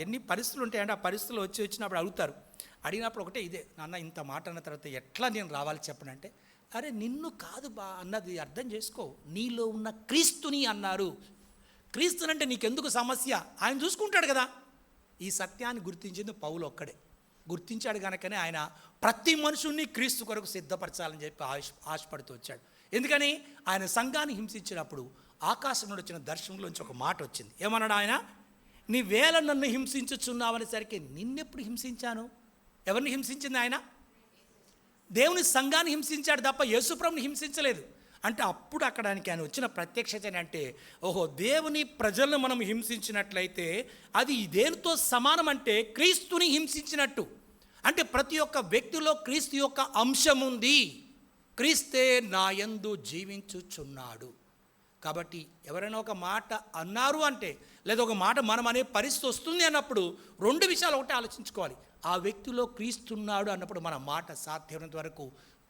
Speaker 1: ఎన్ని పరిస్థితులు ఉంటాయంటే, ఆ పరిస్థితులు వచ్చినప్పుడు అడిగినప్పుడు ఒకటే ఇదే, నాన్న ఇంత మాట అన్న తర్వాత ఎట్లా నేను రావాలి చెప్పనంటే, అరే నిన్ను కాదు అన్నది అర్థం చేసుకో, నీలో ఉన్న క్రీస్తుని అన్నారు. క్రీస్తునంటే నీకెందుకు సమస్య? ఆయన చూసుకుంటాడు కదా. ఈ సత్యాన్ని గుర్తించింది పౌలు ఒక్కడే. గుర్తించాడు కనుకనే ఆయన ప్రతి మనుషుల్ని క్రీస్తు కొరకు సిద్ధపరచాలని చెప్పి ఆశపడుతూ వచ్చాడు. ఎందుకని ఆయన సంఘాన్ని హింసించినప్పుడు ఆకాశం నుండి వచ్చిన దర్శనంలోంచి ఒక మాట వచ్చింది. ఏమన్నాడు ఆయన? నీవేళ నన్ను హింసించుచున్నావనేసరికి నిన్నెప్పుడు హింసించాను? ఎవరిని హింసించింది ఆయన? దేవుని సంఘాన్ని హింసించాడు తప్ప యేసుప్రభుని హింసించలేదు. అంటే అప్పుడు అక్కడ ఆయన వచ్చిన ప్రత్యక్షత అంటే, ఓహో దేవుని ప్రజలను మనం హింసించినట్లయితే అది దేనితో సమానం అంటే క్రీస్తుని హింసించినట్టు. అంటే ప్రతి ఒక్క వ్యక్తిలో క్రీస్తు యొక్క అంశం ఉంది. క్రీస్తే నా యందు జీవించుచున్నాడు. కాబట్టి ఎవరైనా ఒక మాట అన్నారు అంటే, లేదా ఒక మాట మనం అనే పరిస్థితి వస్తుంది అన్నప్పుడు 2 విషయాలు ఒకటి ఆలోచించుకోవాలి. ఆ వ్యక్తిలో క్రీస్తున్నాడు అన్నప్పుడు మన మాట సాధ్యమైనంత వరకు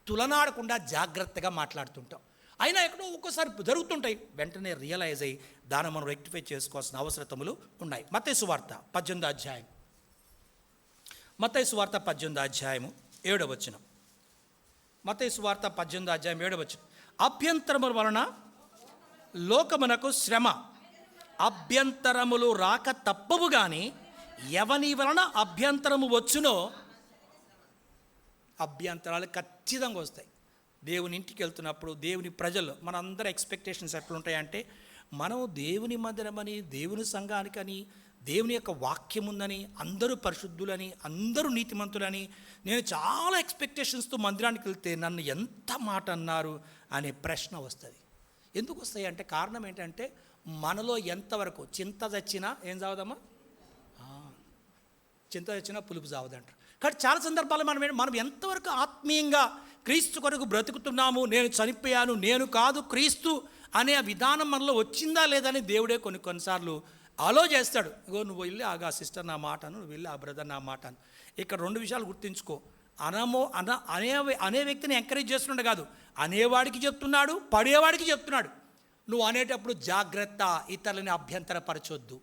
Speaker 1: తులనాడకుండా జాగ్రత్తగా మాట్లాడుతుంటాం. అయినా ఎక్కడో ఒక్కోసారి జరుగుతుంటాయి, వెంటనే రియలైజ్ అయ్యి దాన్ని మనం రెక్టిఫై చేసుకోవాల్సిన అవసరతములు ఉన్నాయి. మత్తయి సువార్త 18వ అధ్యాయం, మత్తయి సువార్త 18వ అధ్యాయము 7వ వచనం. మత్తయి సువార్త 18వ అధ్యాయం 7వ వచనం. అభ్యంతరముల వలన లోకమునకు శ్రమ, అభ్యంతరములు రాక తప్పవు కానీ ఎవని వలన అభ్యంతరము వచ్చునో, అభ్యంతరాలు ఖచ్చితంగా వస్తాయి. దేవుని ఇంటికి వెళ్తున్నప్పుడు, దేవుని ప్రజల్లో మనందరి ఎక్స్పెక్టేషన్స్ ఎట్లుంటాయంటే, మనం దేవుని మందిరమని, దేవుని సంఘానికని, దేవుని యొక్క వాక్యం ఉందని, అందరూ పరిశుద్ధులని, అందరూ నీతిమంతులని, నేను చాలా ఎక్స్పెక్టేషన్స్తో మందిరానికి వెళ్తే నన్ను ఎంత మాట అన్నారు అనే ప్రశ్న వస్తుంది. ఎందుకు వస్తాయి అంటే కారణం ఏంటంటే, మనలో ఎంతవరకు చింత చచ్చినా ఏం చావదమ్మా, చింత చచ్చినా పులుపు చావదంటారు. కాబట్టి చాలా సందర్భాల్లో మనం ఎంతవరకు ఆత్మీయంగా క్రీస్తు కొరకు బ్రతుకుతున్నాము, నేను చనిపోయాను, నేను కాదు క్రీస్తు అనే విధానం మనలో వచ్చిందా లేదని దేవుడే కొన్నిసార్లు ఆలో చేస్తాడు. ఇగో నువ్వు వెళ్ళి ఆ సిస్టర్ నా మాట అను, నువ్వు వెళ్ళి ఆ బ్రదర్ నా మాట అను. ఇక్కడ 2 విషయాలు గుర్తుంచుకో. అనే వ్యక్తిని ఎంకరేజ్ చేస్తున్నాడు కాదు, అనేవాడికి చెప్తున్నాడు, పడేవాడికి చెప్తున్నాడు. నువ్వు అనేటప్పుడు జాగ్రత్త, ఇతరులని అభ్యంతరపరచొద్దు.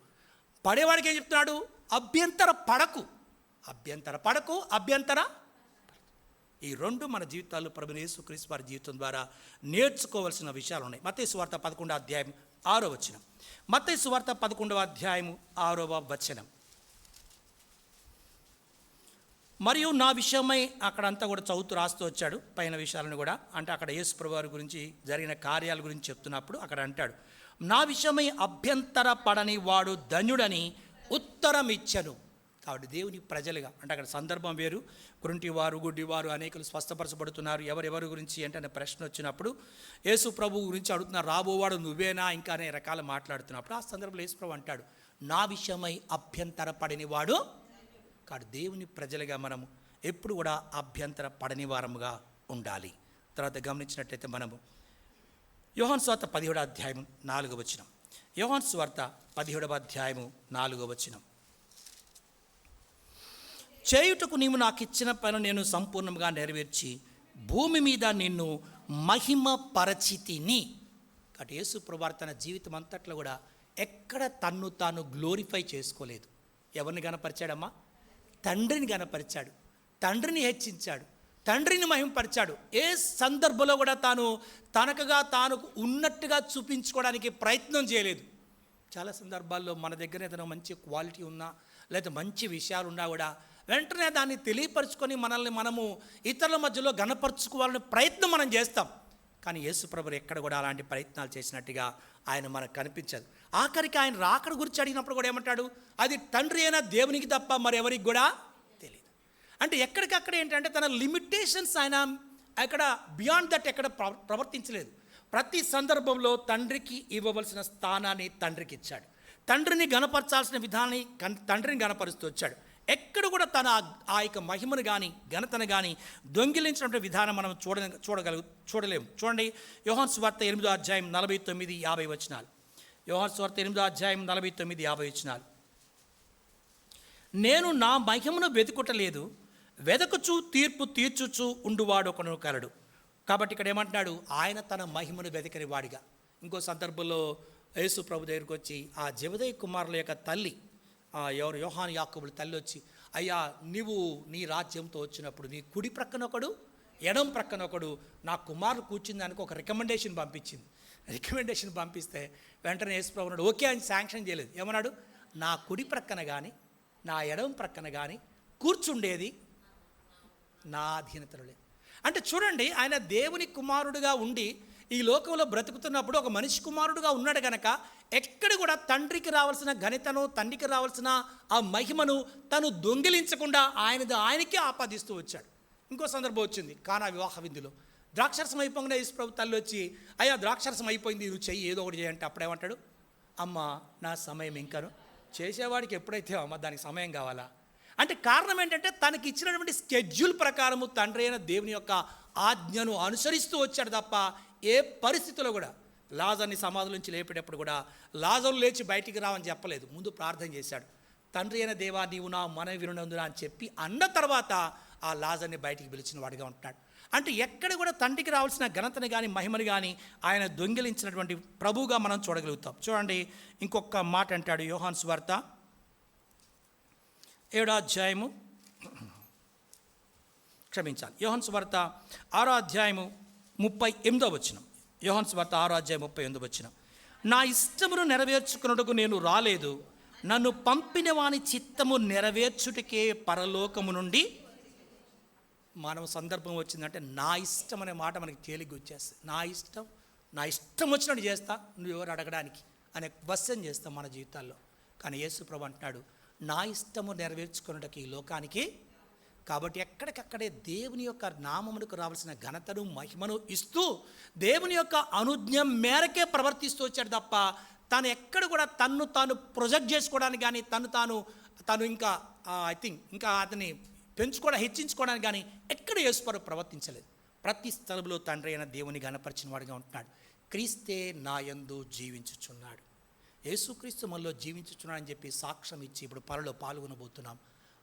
Speaker 1: పడేవాడికి ఏం చెప్తున్నాడు? అభ్యంతర పడకు. ఈ 2 మన జీవితాల్లో ప్రభువైన యేసుక్రీస్తు వారి జీవితం ద్వారా నేర్చుకోవాల్సిన విషయాలు ఉన్నాయి. మత్తయి సువార్త 11వ అధ్యాయం 6వ వచనం. మత్తయి సువార్త 11వ అధ్యాయం 6వ వచనం. మరియు నా విషయమై అక్కడంతా కూడా చదువుతూ రాస్తూ వచ్చాడు పైన విషయాలను కూడా. అంటే అక్కడ యేసు ప్రభువు వారి గురించి జరిగిన కార్యాల గురించి చెప్తున్నప్పుడు అక్కడ అంటాడు, నా విషయమై అభ్యంతర పడని వాడు ధన్యుడని ఉత్తరం ఇచ్చను. కాబట్టి దేవుని ప్రజలుగా, అంటే అక్కడ సందర్భం వేరు, గురుంటివారు గుడ్డివారు అనేకులు స్వస్థపరచబడుతున్నారు, ఎవరెవరి గురించి ఏంటనే ప్రశ్న వచ్చినప్పుడు యేసు ప్రభు గురించి అడుగుతున్నారు, రాబోవాడు నువ్వేనా ఇంకా అనే రకాలు మాట్లాడుతున్నప్పుడు ఆ సందర్భంలో యేసు ప్రభు అంటాడు, నా విషయమై అభ్యంతర పడని వాడు. కాబట్టి దేవుని ప్రజలుగా మనము ఎప్పుడు కూడా అభ్యంతర పడని వారముగా ఉండాలి. తర్వాత గమనించినట్లయితే మనము యోహాను సువార్త 17వ అధ్యాయం 4వ వచనం. యోహాను సువార్త 17వ అధ్యాయము 4వ వచనం. చేయుటకు నీవు నాకు ఇచ్చిన పని నేను సంపూర్ణంగా నెరవేర్చి భూమి మీద నిన్ను మహిమ పరచితిని. కాబట్టి యేసు ప్రభువు తన జీవితం అంతట్లో కూడా ఎక్కడ తన్ను తాను గ్లోరిఫై చేసుకోలేదు. ఎవరిని గనపరిచాడమ్మా? తండ్రిని గనపరిచాడు, తండ్రిని హెచ్చించాడు, తండ్రిని మహిమపరిచాడు. ఏ సందర్భంలో కూడా తాను ఉన్నట్టుగా చూపించుకోవడానికి ప్రయత్నం చేయలేదు. చాలా సందర్భాల్లో మన దగ్గర ఏదైనా మంచి క్వాలిటీ ఉన్నా లేదా మంచి విషయాలు ఉన్నా కూడా వెంటనే దాన్ని తెలియపరుచుకొని మనము ఇతరుల మధ్యలో గణపరుచుకోవాలనే ప్రయత్నం మనం చేస్తాం. కానీ యేసు ప్రభువు ఎక్కడ కూడా అలాంటి ప్రయత్నాలు చేసినట్టుగా ఆయన మనకు కనిపించదు. ఆఖరికి ఆయన రాకడ గురించి అడిగినప్పుడు కూడా ఏమంటాడు? అది తండ్రి అయినా దేవునికి తప్ప మరి ఎవరికి కూడా తెలియదు. అంటే ఎక్కడికక్కడ ఏంటంటే తన లిమిటేషన్స్ ఆయన ఎక్కడ బియాండ్ దట్ ఎక్కడ ప్రవర్తించలేదు. ప్రతి సందర్భంలో తండ్రికి ఇవ్వవలసిన స్థానాన్ని తండ్రికి ఇచ్చాడు, తండ్రిని గణపరచాల్సిన విధానాన్ని తండ్రిని గణపరుస్తూ వచ్చాడు. ఎక్కడ కూడా తన ఆ యొక్క మహిమను కానీ ఘనతను కానీ దొంగిలించినటువంటి విధానం మనం చూడలేము. చూడండి, యోహాను సువార్త 8వ అధ్యాయం 49-50 వచనాలు. యోహాను సువార్త 8వ అధ్యాయం 49-50 వచనాలు. నేను నా మహిమను వెతుకుటలేదు, వెదకుచు తీర్పు తీర్చుచు ఉండువాడు ఒకడు కలడు. కాబట్టి ఇక్కడ ఏమంటున్నాడు? ఆయన తన మహిమను వెతకని వాడిగా. ఇంకో సందర్భంలో యేసు ప్రభు దగ్గరికి వచ్చి ఆ జెబెదయి కుమారుల యొక్క తల్లి, ఎవరు యోహాను యాకోబుల తల్లి వచ్చి, అయ్యా నీవు నీ రాజ్యంతో వచ్చినప్పుడు నీ కుడి ప్రక్కన ఒకడు ఎడం ప్రక్కన ఒకడు నా కుమారుడు కూర్చుని దానికి ఒక రికమెండేషన్ పంపిస్తే వెంటనే యేసు ప్రభు అన్నాడు, ఓకే అని శాంక్షన్ చేయలేదు. ఏమన్నాడు? నా కుడి ప్రక్కన కానీ నా ఎడం ప్రక్కన కానీ కూర్చుండేది నా అధీనతలో లేదు. అంటే చూడండి, ఆయన దేవుని కుమారుడుగా ఉండి ఈ లోకంలో బ్రతుకుతున్నప్పుడు ఒక మనిషి కుమారుడుగా ఉన్నాడు కనుక ఎక్కడ కూడా తండ్రికి రావాల్సిన ఘనతను, తండ్రికి రావాల్సిన ఆ మహిమను తను దొంగిలించకుండా ఆయనకే ఆపాదిస్తూ వచ్చాడు. ఇంకో సందర్భం వచ్చింది కానా వివాహ విందులో. ద్రాక్షరసం అయిపోగానే యేసు ప్రభు తల్లి వచ్చి, అయ్యా ద్రాక్షరసం అయిపోయింది, నువ్వు చెయ్యి, ఏదో ఒకటి చేయంటే అప్పుడేమంటాడు? అమ్మ నా సమయం ఇంకాను. చేసేవాడికి ఎప్పుడైతే అమ్మ దానికి సమయం కావాలా? అంటే కారణం ఏంటంటే తనకి ఇచ్చినటువంటి స్కెడ్యూల్ ప్రకారము తండ్రి అయిన దేవుని యొక్క ఆజ్ఞను అనుసరిస్తూ వచ్చాడు తప్ప ఏ పరిస్థితిలో కూడా లాజర్ని సమాధి నుంచి లేపేటప్పుడు కూడా లాజరు లేచి బయటికి రావని చెప్పలేదు, ముందు ప్రార్థన చేశాడు. తండ్రి అయిన దేవా, నీవు నా మనవి వినునందునా అని చెప్పి అన్న తర్వాత ఆ లాజర్ని బయటికి పిలిచిన వాడిగా ఉంటున్నాడు. అంటే ఎక్కడ కూడా తండ్రికి రావాల్సిన ఘనతని కానీ మహిమని కానీ ఆయన దొంగిలించినటువంటి ప్రభువుగా మనం చూడగలుగుతాం. చూడండి, ఇంకొక మాట అంటాడు యోహాను సువార్త 7వ అధ్యాయము, యోహాను సువార్త 6వ అధ్యాయము 38వ వచనం. యోహాను సువార్త 6వ అధ్యాయం 38వ వచనం. నా ఇష్టమును నెరవేర్చుకున్నట్టుకు నేను రాలేదు, నన్ను పంపిన వాని చిత్తము నెరవేర్చుటకే పరలోకము నుండి. మనం సందర్భం వచ్చిందంటే నా ఇష్టం అనే మాట మనకి తేలిగ్గా వచ్చేస్తుంది. నా ఇష్టం వచ్చినట్టు చేస్తా, నువ్వు ఎవరు అడగడానికి అనే క్వశ్చన్ చేస్తాం మన జీవితాల్లో. కానీ యేసు ప్రభు అంటున్నాడు, నా ఇష్టము నెరవేర్చుకున్నట్టుకి ఈ లోకానికి. కాబట్టి ఎక్కడికక్కడే దేవుని యొక్క నామమునకు రావాల్సిన ఘనతను మహిమను ఇస్తూ దేవుని యొక్క అనుజ్ఞ మేరకే ప్రవర్తిస్తూ వచ్చాడు తప్ప తను ఎక్కడ కూడా తన్ను తాను ప్రొజెక్ట్ చేసుకోవడానికి కానీ తను ఇంకా ఇంకా అతని హెచ్చించుకోవడానికి కానీ ఎక్కడ యేసుప్రభు ప్రవర్తించలేదు. ప్రతి స్థలంలో తండ్రి అయిన దేవుని గణపరిచిన వాడిగా ఉంటున్నాడు. క్రీస్తే నా యందు జీవించుచున్నాడు, యేసుక్రీస్తు మనలో జీవించుచున్నాడని చెప్పి సాక్ష్యం ఇచ్చి ఇప్పుడు పరలో పాల్గొనబోతున్నాం.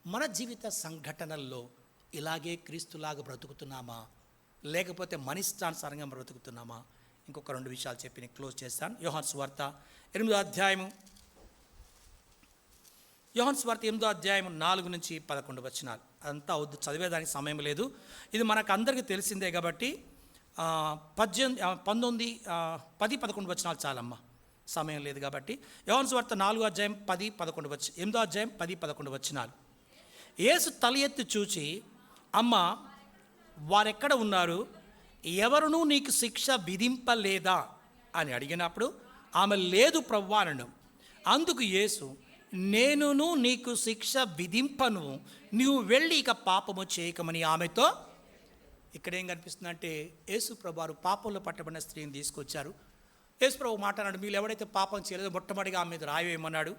Speaker 1: మన జీవిత సంఘటనల్లో ఇలాగే క్రీస్తులాగా బ్రతుకుతున్నామా, లేకపోతే మనిష్టానుసారంగా బ్రతుకుతున్నామా? ఇంకొక 2 విషయాలు చెప్పి నేను క్లోజ్ చేస్తాను. యోహాను సువార్త 8వ అధ్యాయము, యోహాను సువార్త 8వ అధ్యాయం 4 నుంచి 11 వచనాలు. అదంతా వద్దు, చదివేదానికి సమయం లేదు. ఇది మనకు అందరికీ తెలిసిందే కాబట్టి 10, 11 వచనాలు చాలమ్మా, సమయం లేదు కాబట్టి. యోహాను సువార్త 4వ అధ్యాయం 10, 11 వచ్చి 8వ అధ్యాయం 10, 11 వచనాలు. యేసు తల ఎత్తి చూచి, అమ్మ, వారెక్కడ ఉన్నారు? ఎవరునూ నీకు శిక్ష విధింపలేదా అని అడిగినప్పుడు ఆమె లేదు ప్రభువా అనను. అందుకు యేసు, నేనును నీకు శిక్ష విధింపను, నీవు వెళ్ళి ఇక పాపము చేయకమని ఆమెతో. ఇక్కడేం కనిపిస్తుందంటే యేసు ప్రభువారు పాపంలో పట్టబడిన స్త్రీని తీసుకొచ్చారు. యేసు ప్రభు మాట్లాడాడు, మీరు ఎవరైతే పాపం చేయలేదో మొట్టమొదటిగా ఆమె మీద రాయేయమన్నాడు.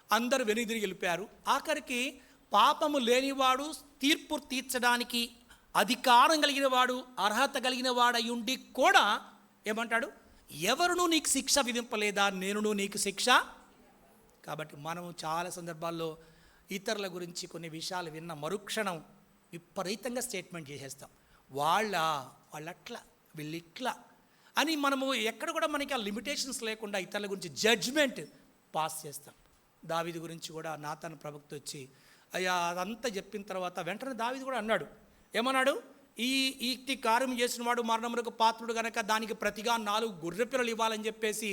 Speaker 1: అందరూ వెనుదిరిగి వెళ్ళిపోయారు. ఆఖరికి పాపము లేనివాడు, తీర్పు తీర్చడానికి అధికారం కలిగిన వాడు, అర్హత కలిగిన వాడై ఉండి కూడా ఏమంటాడు, ఎవరునూ నీకు శిక్ష విధింపలేదా, నేనును నీకు శిక్ష. కాబట్టి మనము చాలా సందర్భాల్లో ఇతరుల గురించి కొన్ని విషయాలు విన్న మరుక్షణం విపరీతంగా స్టేట్మెంట్ చేసేస్తాం. వాళ్ళట్లా వీళ్ళిట్లా అని మనము ఎక్కడ కూడా మనకి ఆ లిమిటేషన్స్ లేకుండా ఇతరుల గురించి జడ్జ్మెంట్ పాస్ చేస్తాం. దావీదు గురించి కూడా నాతాను ప్రవక్త వచ్చి అయ్యా అదంతా చెప్పిన తర్వాత వెంటనే దావీదు కూడా అన్నాడు, ఏమన్నాడు, ఈ కార్యం చేసిన వాడు మరణములకు పాత్రుడు కనుక దానికి ప్రతిగా 4 గొర్రెపిల్లలు ఇవ్వాలని చెప్పేసి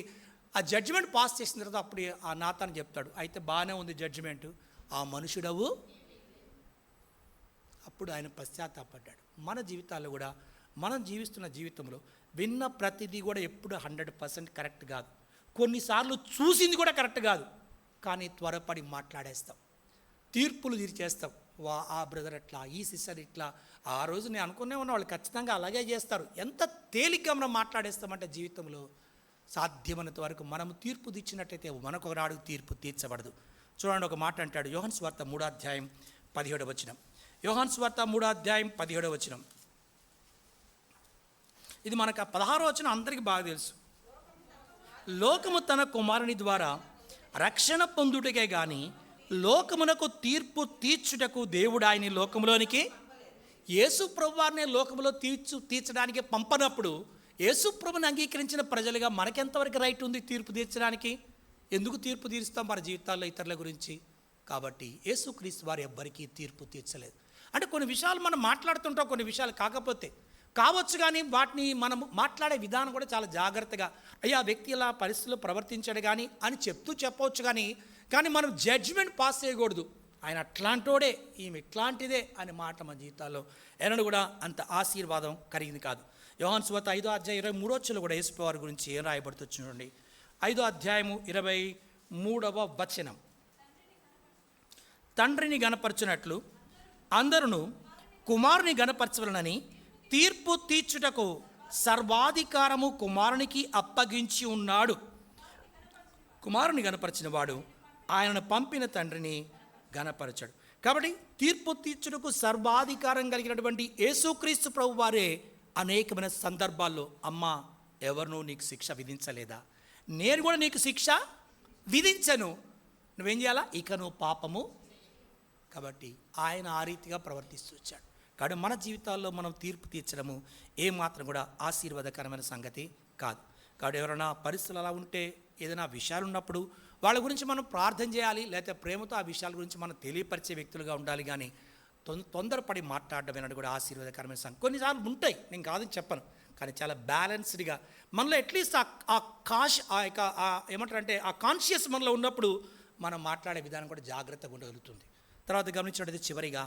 Speaker 1: ఆ జడ్జిమెంట్ పాస్ చేసిన తర్వాత అప్పుడు ఆ నాతాను చెప్తాడు, అయితే బాగానే ఉంది జడ్జిమెంట్, ఆ మనుషుడవు. అప్పుడు ఆయన పశ్చాత్తాపడ్డాడు. మన జీవితాల్లో కూడా మనం జీవిస్తున్న జీవితంలో విన్న ప్రతిదీ కూడా ఎప్పుడు 100% కరెక్ట్ కాదు. కొన్నిసార్లు చూసింది కూడా కరెక్ట్ కాదు, కానీ త్వరపడి మాట్లాడేస్తాం, తీర్పులు తీర్చేస్తాం. ఆ బ్రదర్ అట్లా, ఈ సిస్టర్ ఇట్లా, ఆ రోజు నేను అనుకునే ఉన్న వాళ్ళు ఖచ్చితంగా అలాగే చేస్తారు. ఎంత తేలిగ్గా మనం మాట్లాడేస్తామంటే జీవితంలో సాధ్యమైనంత వరకు మనము తీర్పు తీర్చినట్టయితే మనకు ఒకనాడు తీర్పు తీర్చబడదు. చూడండి, ఒక మాట అంటాడు యోహాను సువార్త 3వ అధ్యాయం 17వ వచనం. యోహాను సువార్త 3వ అధ్యాయం 17వ వచనం. ఇది మనకు 16వ వచనం అందరికీ బాగా తెలుసు. లోకము తన కుమారుని ద్వారా రక్షణ పొందుటకే కానీ లోకమునకు తీర్పు తీర్చుటకు దేవుడు ఆయన లోకములోనికి యేసు ప్రభువారిని లోకములో తీర్చడానికి పంపనప్పుడు యేసు ప్రభుని అంగీకరించిన ప్రజలుగా మనకెంతవరకు రైట్ ఉంది తీర్పు తీర్చడానికి? ఎందుకు తీర్పు తీరుస్తాం మన జీవితాల్లో ఇతరుల గురించి? కాబట్టి యేసుక్రీస్తు వారు ఎవ్వరికీ తీర్పు తీర్చలేదు. అంటే కొన్ని విషయాలు మనం మాట్లాడుతుంటాం, కొన్ని విషయాలు కావచ్చు, కానీ వాటిని మనం మాట్లాడే విధానం కూడా చాలా జాగ్రత్తగా, అయ్యా వ్యక్తి ఇలా పరిస్థితుల్లో ప్రవర్తించాడు కానీ అని చెప్పవచ్చు, కానీ మనం జడ్జిమెంట్ పాస్ చేయకూడదు. ఆయన అట్లాంటోడే, ఈమె ఇట్లాంటిదే అనే మాట మన జీవితాల్లో ఎన్నడూ కూడా అంత ఆశీర్వాదం కలిగింది కాదు. యోహాను సువార్త 5వ అధ్యాయం 23వ వచనంలో కూడా యేసు వారి గురించి ఏం రాయబడుతుంది చూడండి. 5వ అధ్యాయము 23వ వచనం. తండ్రిని గణపరచునట్లు అందరూ కుమారుని గణపరచవలనని తీర్పు తీర్చుటకు సర్వాధికారము కుమారునికి అప్పగించి ఉన్నాడు. కుమారుని గణపరిచిన వాడు ఆయనను పంపిన తండ్రిని గణపరచాడు. కాబట్టి తీర్పు తీర్చుటకు సర్వాధికారం కలిగినటువంటి యేసుక్రీస్తు ప్రభు వారే అనేకమైన సందర్భాల్లో, అమ్మ ఎవరు నీకు శిక్ష విధించలేదా? నేను కూడా నీకు శిక్ష విధించను, నువ్వేం చేయాలా? ఇక నువ్వు పాపము. కాబట్టి ఆయన ఆ రీతిగా ప్రవర్తిస్తూ వచ్చాడు. కాబట్టి మన జీవితాల్లో మనం తీర్పు తీర్చడము ఏమాత్రం కూడా ఆశీర్వాదకరమైన సంగతి కాదు. కాబట్టి ఎవరైనా పరిస్థితులు అలా ఉంటే, ఏదైనా విషయాలు ఉన్నప్పుడు వాళ్ళ గురించి మనం ప్రార్థన చేయాలి, లేకపోతే ప్రేమతో ఆ విషయాల గురించి మనం తెలియపరిచే వ్యక్తులుగా ఉండాలి. కానీ తొందరపడి మాట్లాడడం అనేది కూడా ఆశీర్వాదకరమైన సంగతి. కొన్నిసార్లు ఉంటాయి, నేను కాదని చెప్పను, కానీ చాలా బ్యాలెన్స్డ్గా మనలో అట్లీస్ట్ ఏమంటారంటే ఆ కాన్షియస్ మనలో ఉన్నప్పుడు మనం మాట్లాడే విధానం కూడా జాగ్రత్తగా ఉండగలుగుతుంది. తర్వాత గమనించినట్లయితే చివరిగా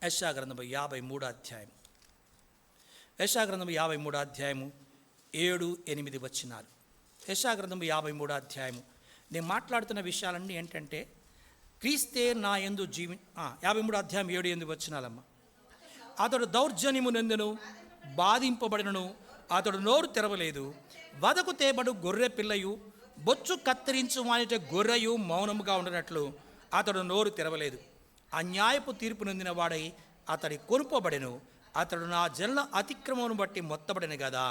Speaker 1: యెషయా గ్రంథం 53వ అధ్యాయం, యెషయా గ్రంథం 53వ అధ్యాయము 7-8 వచనాలు. యెషయా గ్రంథం 53వ అధ్యాయము. నేను మాట్లాడుతున్న విషయాలన్నీ ఏంటంటే క్రీస్తే నా యందు 53వ అధ్యాయం 7-8 వచనాలమ్మ. అతడు దౌర్జన్యము నందును బాధింపబడినను అతడు నోరు తెరవలేదు. వదకు తేబడు గొర్రె పిల్లయు బొచ్చు కత్తిరించు వానిట గొర్రెయు మౌనముగా ఉండనట్లు అతడు నోరు తెరవలేదు. అన్యాయపు తీర్పు నొందిన వాడై అతడి కొనుపబడెను. అతడు నా జనుల అతిక్రమమును బట్టి మొత్తబడిన కదా.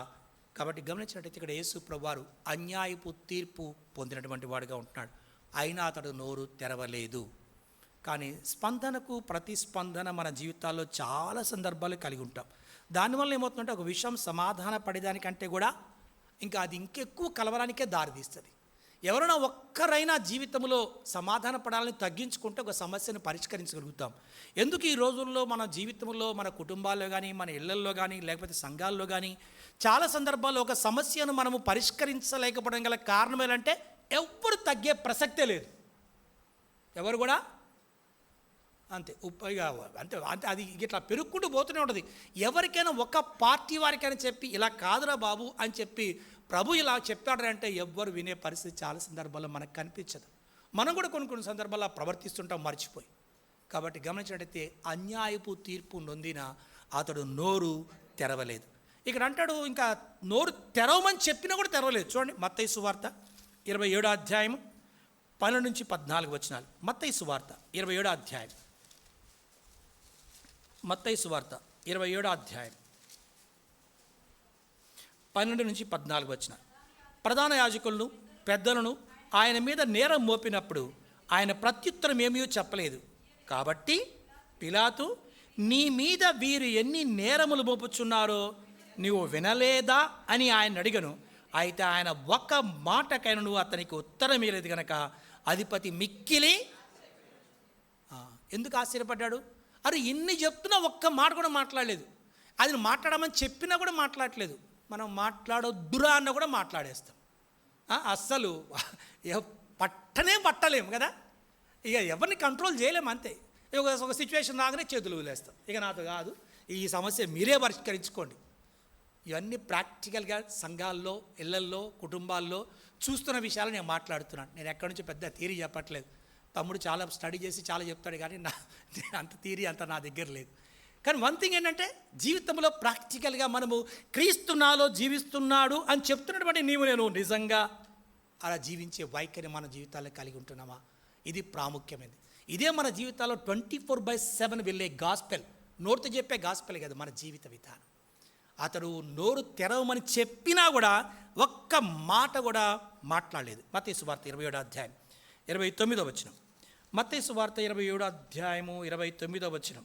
Speaker 1: కాబట్టి గమనించినట్టయితే ఇక్కడ యేసు ప్రభువారు అన్యాయపు తీర్పు పొందినటువంటి వాడుగా ఉంటున్నాడు. అయినా అతడు నోరు తెరవలేదు. కానీ స్పందనకు ప్రతిస్పందన మన జీవితాల్లో చాలా సందర్భాలు కలిగి ఉంటాం. దానివల్ల ఏమవుతుందంటే ఒక విషయం సమాధాన పడేదానికంటే కూడా ఇంకా అది ఇంకెక్కువ కలవరానికే దారితీస్తుంది. ఎవరైనా ఒక్కరైనా జీవితంలో సమాధాన పడాలని తగ్గించుకుంటే ఒక సమస్యను పరిష్కరించగలుగుతాం. ఎందుకు ఈ రోజుల్లో మన జీవితంలో, మన కుటుంబాల్లో కానీ, మన ఇళ్లల్లో కానీ, లేకపోతే సంఘాల్లో కానీ చాలా సందర్భాల్లో ఒక సమస్యను మనము పరిష్కరించలేకపోవడం గల కారణం ఏంటంటే ఎవ్వరు తగ్గే ప్రసక్తే లేదు. ఎవరు కూడా అంతే అంతే అంతే అది ఇట్లా పెరుగుకుంటూ పోతూనే ఉంటుంది. ఎవరికైనా ఒక పార్టీ వారికైనా చెప్పి ఇలా కాదురా బాబు అని చెప్పి ప్రభు ఇలా చెప్పాడంటే ఎవ్వరు వినే పరిస్థితి చాలా సందర్భాల్లో మనకు కనిపించదు. మనం కూడా కొన్ని సందర్భాల్లో ప్రవర్తిస్తుంటాం మర్చిపోయి. కాబట్టి గమనించినట్టయితే అన్యాయపు తీర్పు నొందిన అతడు నోరు తెరవలేదు. ఇక్కడ అంటాడు, ఇంకా నోరు తెరవమని చెప్పినా కూడా తెరవలేదు. చూడండి, మత్తయి సువార్త 27వ అధ్యాయం 12-14 వచనాలు. మత్తయి సువార్త 27వ అధ్యాయం, మత్తయి సువార్త 27వ అధ్యాయం 12-14 వచనాలు. ప్రధాన యాజకులను పెద్దలను ఆయన మీద నేరం మోపినప్పుడు ఆయన ప్రత్యుత్తరం ఏమీ చెప్పలేదు. కాబట్టి పిలాతు, నీ మీద వీరు ఎన్ని నేరములు మోపుచున్నారో నీవు వినలేదా అని ఆయన అడిగను. అయితే ఆయన ఒక్క మాటకైనను అతనికి ఉత్తరం ఇవ్వలేదు కనుక అధిపతి మిక్కిలి ఎందుకు ఆశ్చర్యపడ్డాడు? అరే ఇన్ని చెప్తున్నా ఒక్క మాట కూడా మాట్లాడలేదు. అది మాట్లాడమని చెప్పినా కూడా మాట్లాడలేదు. మనం మాట్లాడొద్దురా అన్న కూడా మాట్లాడేస్తాం. అస్సలు పట్టలేము కదా. ఇక ఎవరిని కంట్రోల్ చేయలేము, అంతే. ఒక సిచ్యువేషన్ రాగానే చేతులు వదిలేస్తాం, ఇక నాతో కాదు, ఈ సమస్య మీరే పరిష్కరించుకోండి. ఇవన్నీ ప్రాక్టికల్గా సంఘాల్లో, ఇళ్లల్లో, కుటుంబాల్లో చూస్తున్న విషయాలు నేను మాట్లాడుతున్నాను. నేను ఎక్కడి నుంచి పెద్ద థియరీ చెప్పట్లేదు. తమ్ముడు చాలా స్టడీ చేసి చాలా చెప్తాడు, కానీ అంత థియరీ అంత నా దగ్గర లేదు. కానీ వన్ థింగ్ ఏంటంటే జీవితంలో ప్రాక్టికల్గా మనము క్రీస్తు నాలో జీవిస్తున్నాడు అని చెప్తున్నటువంటి నేను నిజంగా అలా జీవించే వైఖరి మన జీవితాల్లో కలిగి ఉంటున్నామా? ఇది ప్రాముఖ్యమైనది. ఇదే మన జీవితాల్లో 24/7 వెళ్ళే గాస్పెల్. నోరుతో చెప్పే గాస్పెల్ కదా మన జీవిత విధానం. అతడు నోరు తెరవమని చెప్పినా కూడా ఒక్క మాట కూడా మాట్లాడలేదు. మత్తయి సువార్త 27వ అధ్యాయం 29వ వచనం. మత్తయి సువార్త 27వ అధ్యాయము 29వ వచనం.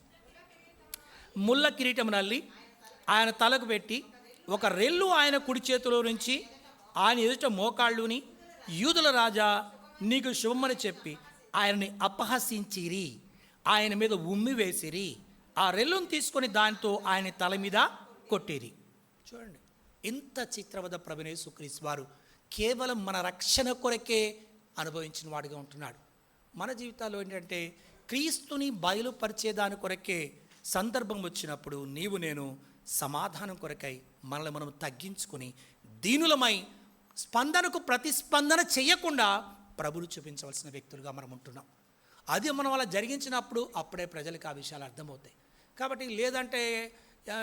Speaker 1: ముళ్ళ కిరీటం నల్లి ఆయన తలకు పెట్టి ఒక రెల్లు ఆయన కుడి చేతిలో నుంచి ఆయన ఎదుట మోకాళ్ళుని, యూదుల రాజా నీకు శుభమని చెప్పి ఆయనని అపహసించిరి, ఆయన మీద ఉమ్మి వేసిరి, ఆ రెల్లును తీసుకొని దానితో ఆయన తల మీద కొట్టిరి. చూడండి, ఇంత చిత్రవద ప్రభువైన యేసుక్రీస్తు వారు కేవలం మన రక్షణ కొరకే అనుభవించిన వాడిగా ఉంటున్నాడు. మన జీవితాల్లో ఏంటంటే క్రీస్తుని బయలుపరిచేదాని కొరకే సందర్భం వచ్చినప్పుడు నీవు నేను సమాధానం కొరకై మనల్ని మనం తగ్గించుకొని దీనులమై స్పందనకు ప్రతిస్పందన చేయకుండా ప్రభువును చూపించవలసిన వ్యక్తులుగా మనం ఉంటున్నాం. అది మనం అలా జరిగించినప్పుడు అప్పుడే ప్రజలకు ఆ విషయాలు అర్థమవుతాయి. కాబట్టి లేదంటే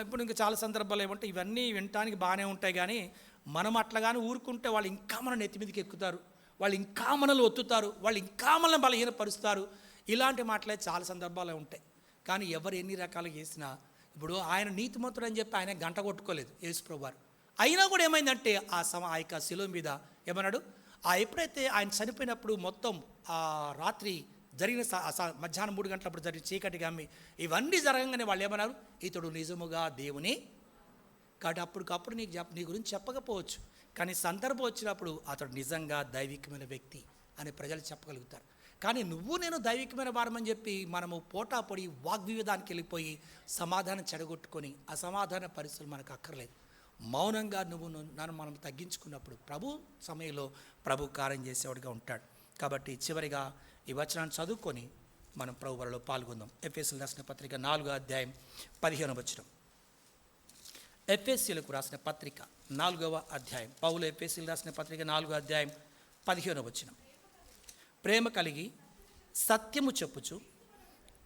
Speaker 1: ఇప్పుడు ఇంకా చాలా సందర్భాలు ఏమంటే ఇవన్నీ వినటానికి బాగానే ఉంటాయి, కానీ మనం అట్లాగానే ఊరుకుంటే వాళ్ళు ఇంకా మన నెత్తి మీదకి ఎక్కుతారు, వాళ్ళు ఇంకా మనల్ని ఒత్తుతారు, వాళ్ళు ఇంకా మనల్ని బలహీనపరుస్తారు. ఇలాంటి మాటలే చాలా సందర్భాలు ఉంటాయి. కానీ ఎవరు ఎన్ని రకాలుగా చేసినా ఇప్పుడు ఆయన నీతిమంతుడు అని చెప్పి ఆయన గంట కొట్టుకోలేదు యేసుప్రభు వారు. అయినా కూడా ఏమైందంటే ఆ యొక్క శిలువ మీద ఏమన్నాడు, ఎప్పుడైతే ఆయన చనిపోయినప్పుడు మొత్తం ఆ రాత్రి జరిగిన మధ్యాహ్నం 3 గంటలప్పుడు జరిగిన చీకటి గమ్మి ఇవన్నీ జరగగానే వాళ్ళు ఏమన్నారు, ఇతడు నిజముగా దేవుని. కాబట్టి అప్పటికప్పుడు నీ గురించి చెప్పకపోవచ్చు, కానీ సందర్భం వచ్చినప్పుడు అతడు నిజంగా దైవికమైన వ్యక్తి అని ప్రజలు చెప్పగలుగుతారు. కానీ నేను దైవికమైన వారమని చెప్పి మనము పోటాపొడి వాగ్వివాదానికి వెళ్ళిపోయి సమాధానం చెడగొట్టుకొని అసమాధాన పరిస్థితులు మనకు అక్కర్లేదు. మౌనంగా నన్ను మనం తగ్గించుకున్నప్పుడు ప్రభు సమయంలో ప్రభు కార్యం చేసేవాడిగా ఉంటాడు. కాబట్టి చివరిగా ఈ వచనాన్ని చదువుకొని మనం ప్రభు వరలో పాల్గొందాం. ఎఫెసీయులకు రాసిన పత్రిక 4వ అధ్యాయం 15వ వచనం. ఎఫెసీయులకు రాసిన పత్రిక 4వ అధ్యాయం, పౌలు ఎఫెసీయులకు రాసిన పత్రిక 4వ అధ్యాయం 15వ వచనం. ప్రేమ కలిగి సత్యము చెప్పుచు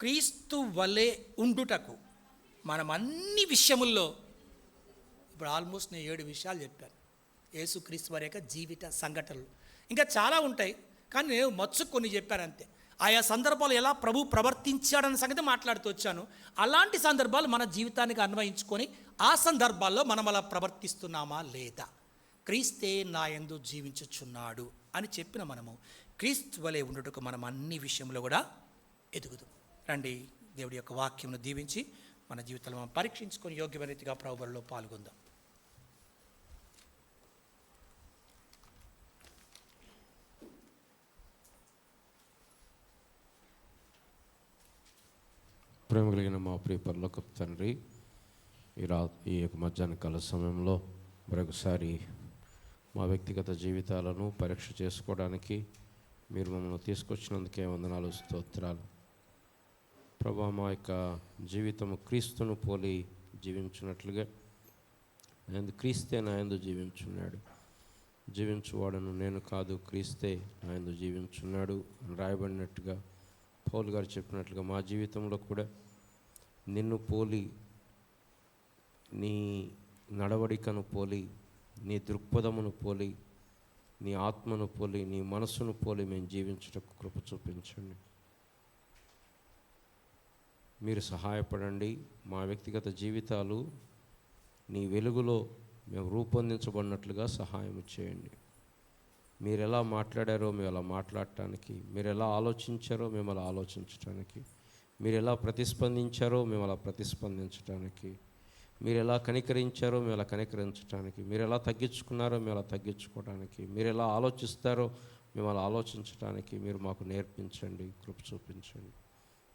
Speaker 1: క్రీస్తు వలె ఉండుటకు మనం అన్ని విషయముల్లో, ఇప్పుడు ఆల్మోస్ట్ నేను 7 విషయాలు చెప్పాను యేసుక్రీస్తు వారి యొక్క జీవిత సంఘటనలు. ఇంకా చాలా ఉంటాయి, కానీ నేను కొన్ని చెప్పాను అంతే. ఆయా సందర్భాలు ఎలా ప్రభు ప్రవర్తించాడన్న సంగతి మాట్లాడుతూ వచ్చాను. అలాంటి సందర్భాలు మన జీవితానికి అన్వయించుకొని ఆ సందర్భాల్లో మనం అలా ప్రవర్తిస్తున్నామా లేదా, క్రీస్తే నా యందు జీవించుచున్నాడు అని చెప్పిన మనము క్రీస్తు వలె ఉండుటకు మనం అన్ని విషయంలో కూడా ఎదుగుదాం. రండి, దేవుడి యొక్క వాక్యమును దీవించి మన జీవితంలో మనం పరీక్షించుకొని యోగ్యమైన రీతిగా ప్రభువులో పాల్గొందాం.
Speaker 2: ప్రేమ కలిగిన మా ప్రియ పరలోకపు తండ్రి, ఈ యొక్క మధ్యాహ్న కాల సమయంలో మరొకసారి మా వ్యక్తిగత జీవితాలను పరీక్ష చేసుకోవడానికి మీరు మమ్మల్ని తీసుకొచ్చినందుకే వందనాలు, స్తోత్రాలు. ప్రభా, మా యొక్క జీవితము క్రీస్తును పోలి జీవించినట్లుగా క్రీస్తే నా యందు జీవించున్నాడు, జీవించువాడను నేను కాదు క్రీస్తే నా యందు జీవించున్నాడు అని రాయబడినట్టుగా పౌలు గారు చెప్పినట్లుగా మా జీవితంలో కూడా నిన్ను పోలి, నీ నడవడికను పోలి, నీ దృక్పథమును పోలి, నీ ఆత్మను పోలి, నీ మనసును పోలి మేము జీవించుటకు కృప చూపించండి. మీరు సహాయపడండి. మా వ్యక్తిగత జీవితాలు నీ వెలుగులో మేము రూపొందించబడినట్లుగా సహాయం చేయండి. మీరు ఎలా మాట్లాడారో మేము అలా మాట్లాడటానికి, మీరు ఎలా ఆలోచించారో మేము అలా ఆలోచించటానికి, మీరు ఎలా ప్రతిస్పందించారో మేము అలా ప్రతిస్పందించటానికి, మీరు ఎలా కనికరించారో మేము అలా కనికరించడానికి, మీరు ఎలా తగ్గించుకున్నారో మేము అలా తగ్గించుకోవడానికి, మీరు ఎలా ఆలోచిస్తారో మేము అలా ఆలోచించడానికి మీరు మాకు నేర్పించండి, కృప చూపించండి.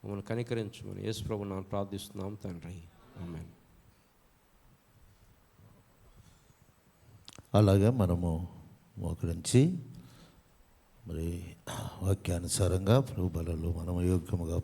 Speaker 2: మమ్మల్ని కనికరించమని యేసు ప్రభువు నామమున ప్రార్థిస్తున్నాం తండ్రి, ఆమేన్.
Speaker 3: అలాగే మనము మోకరించి మరి వాక్యానుసారంగా ప్రభు బలలో మనము యోగ్యముగా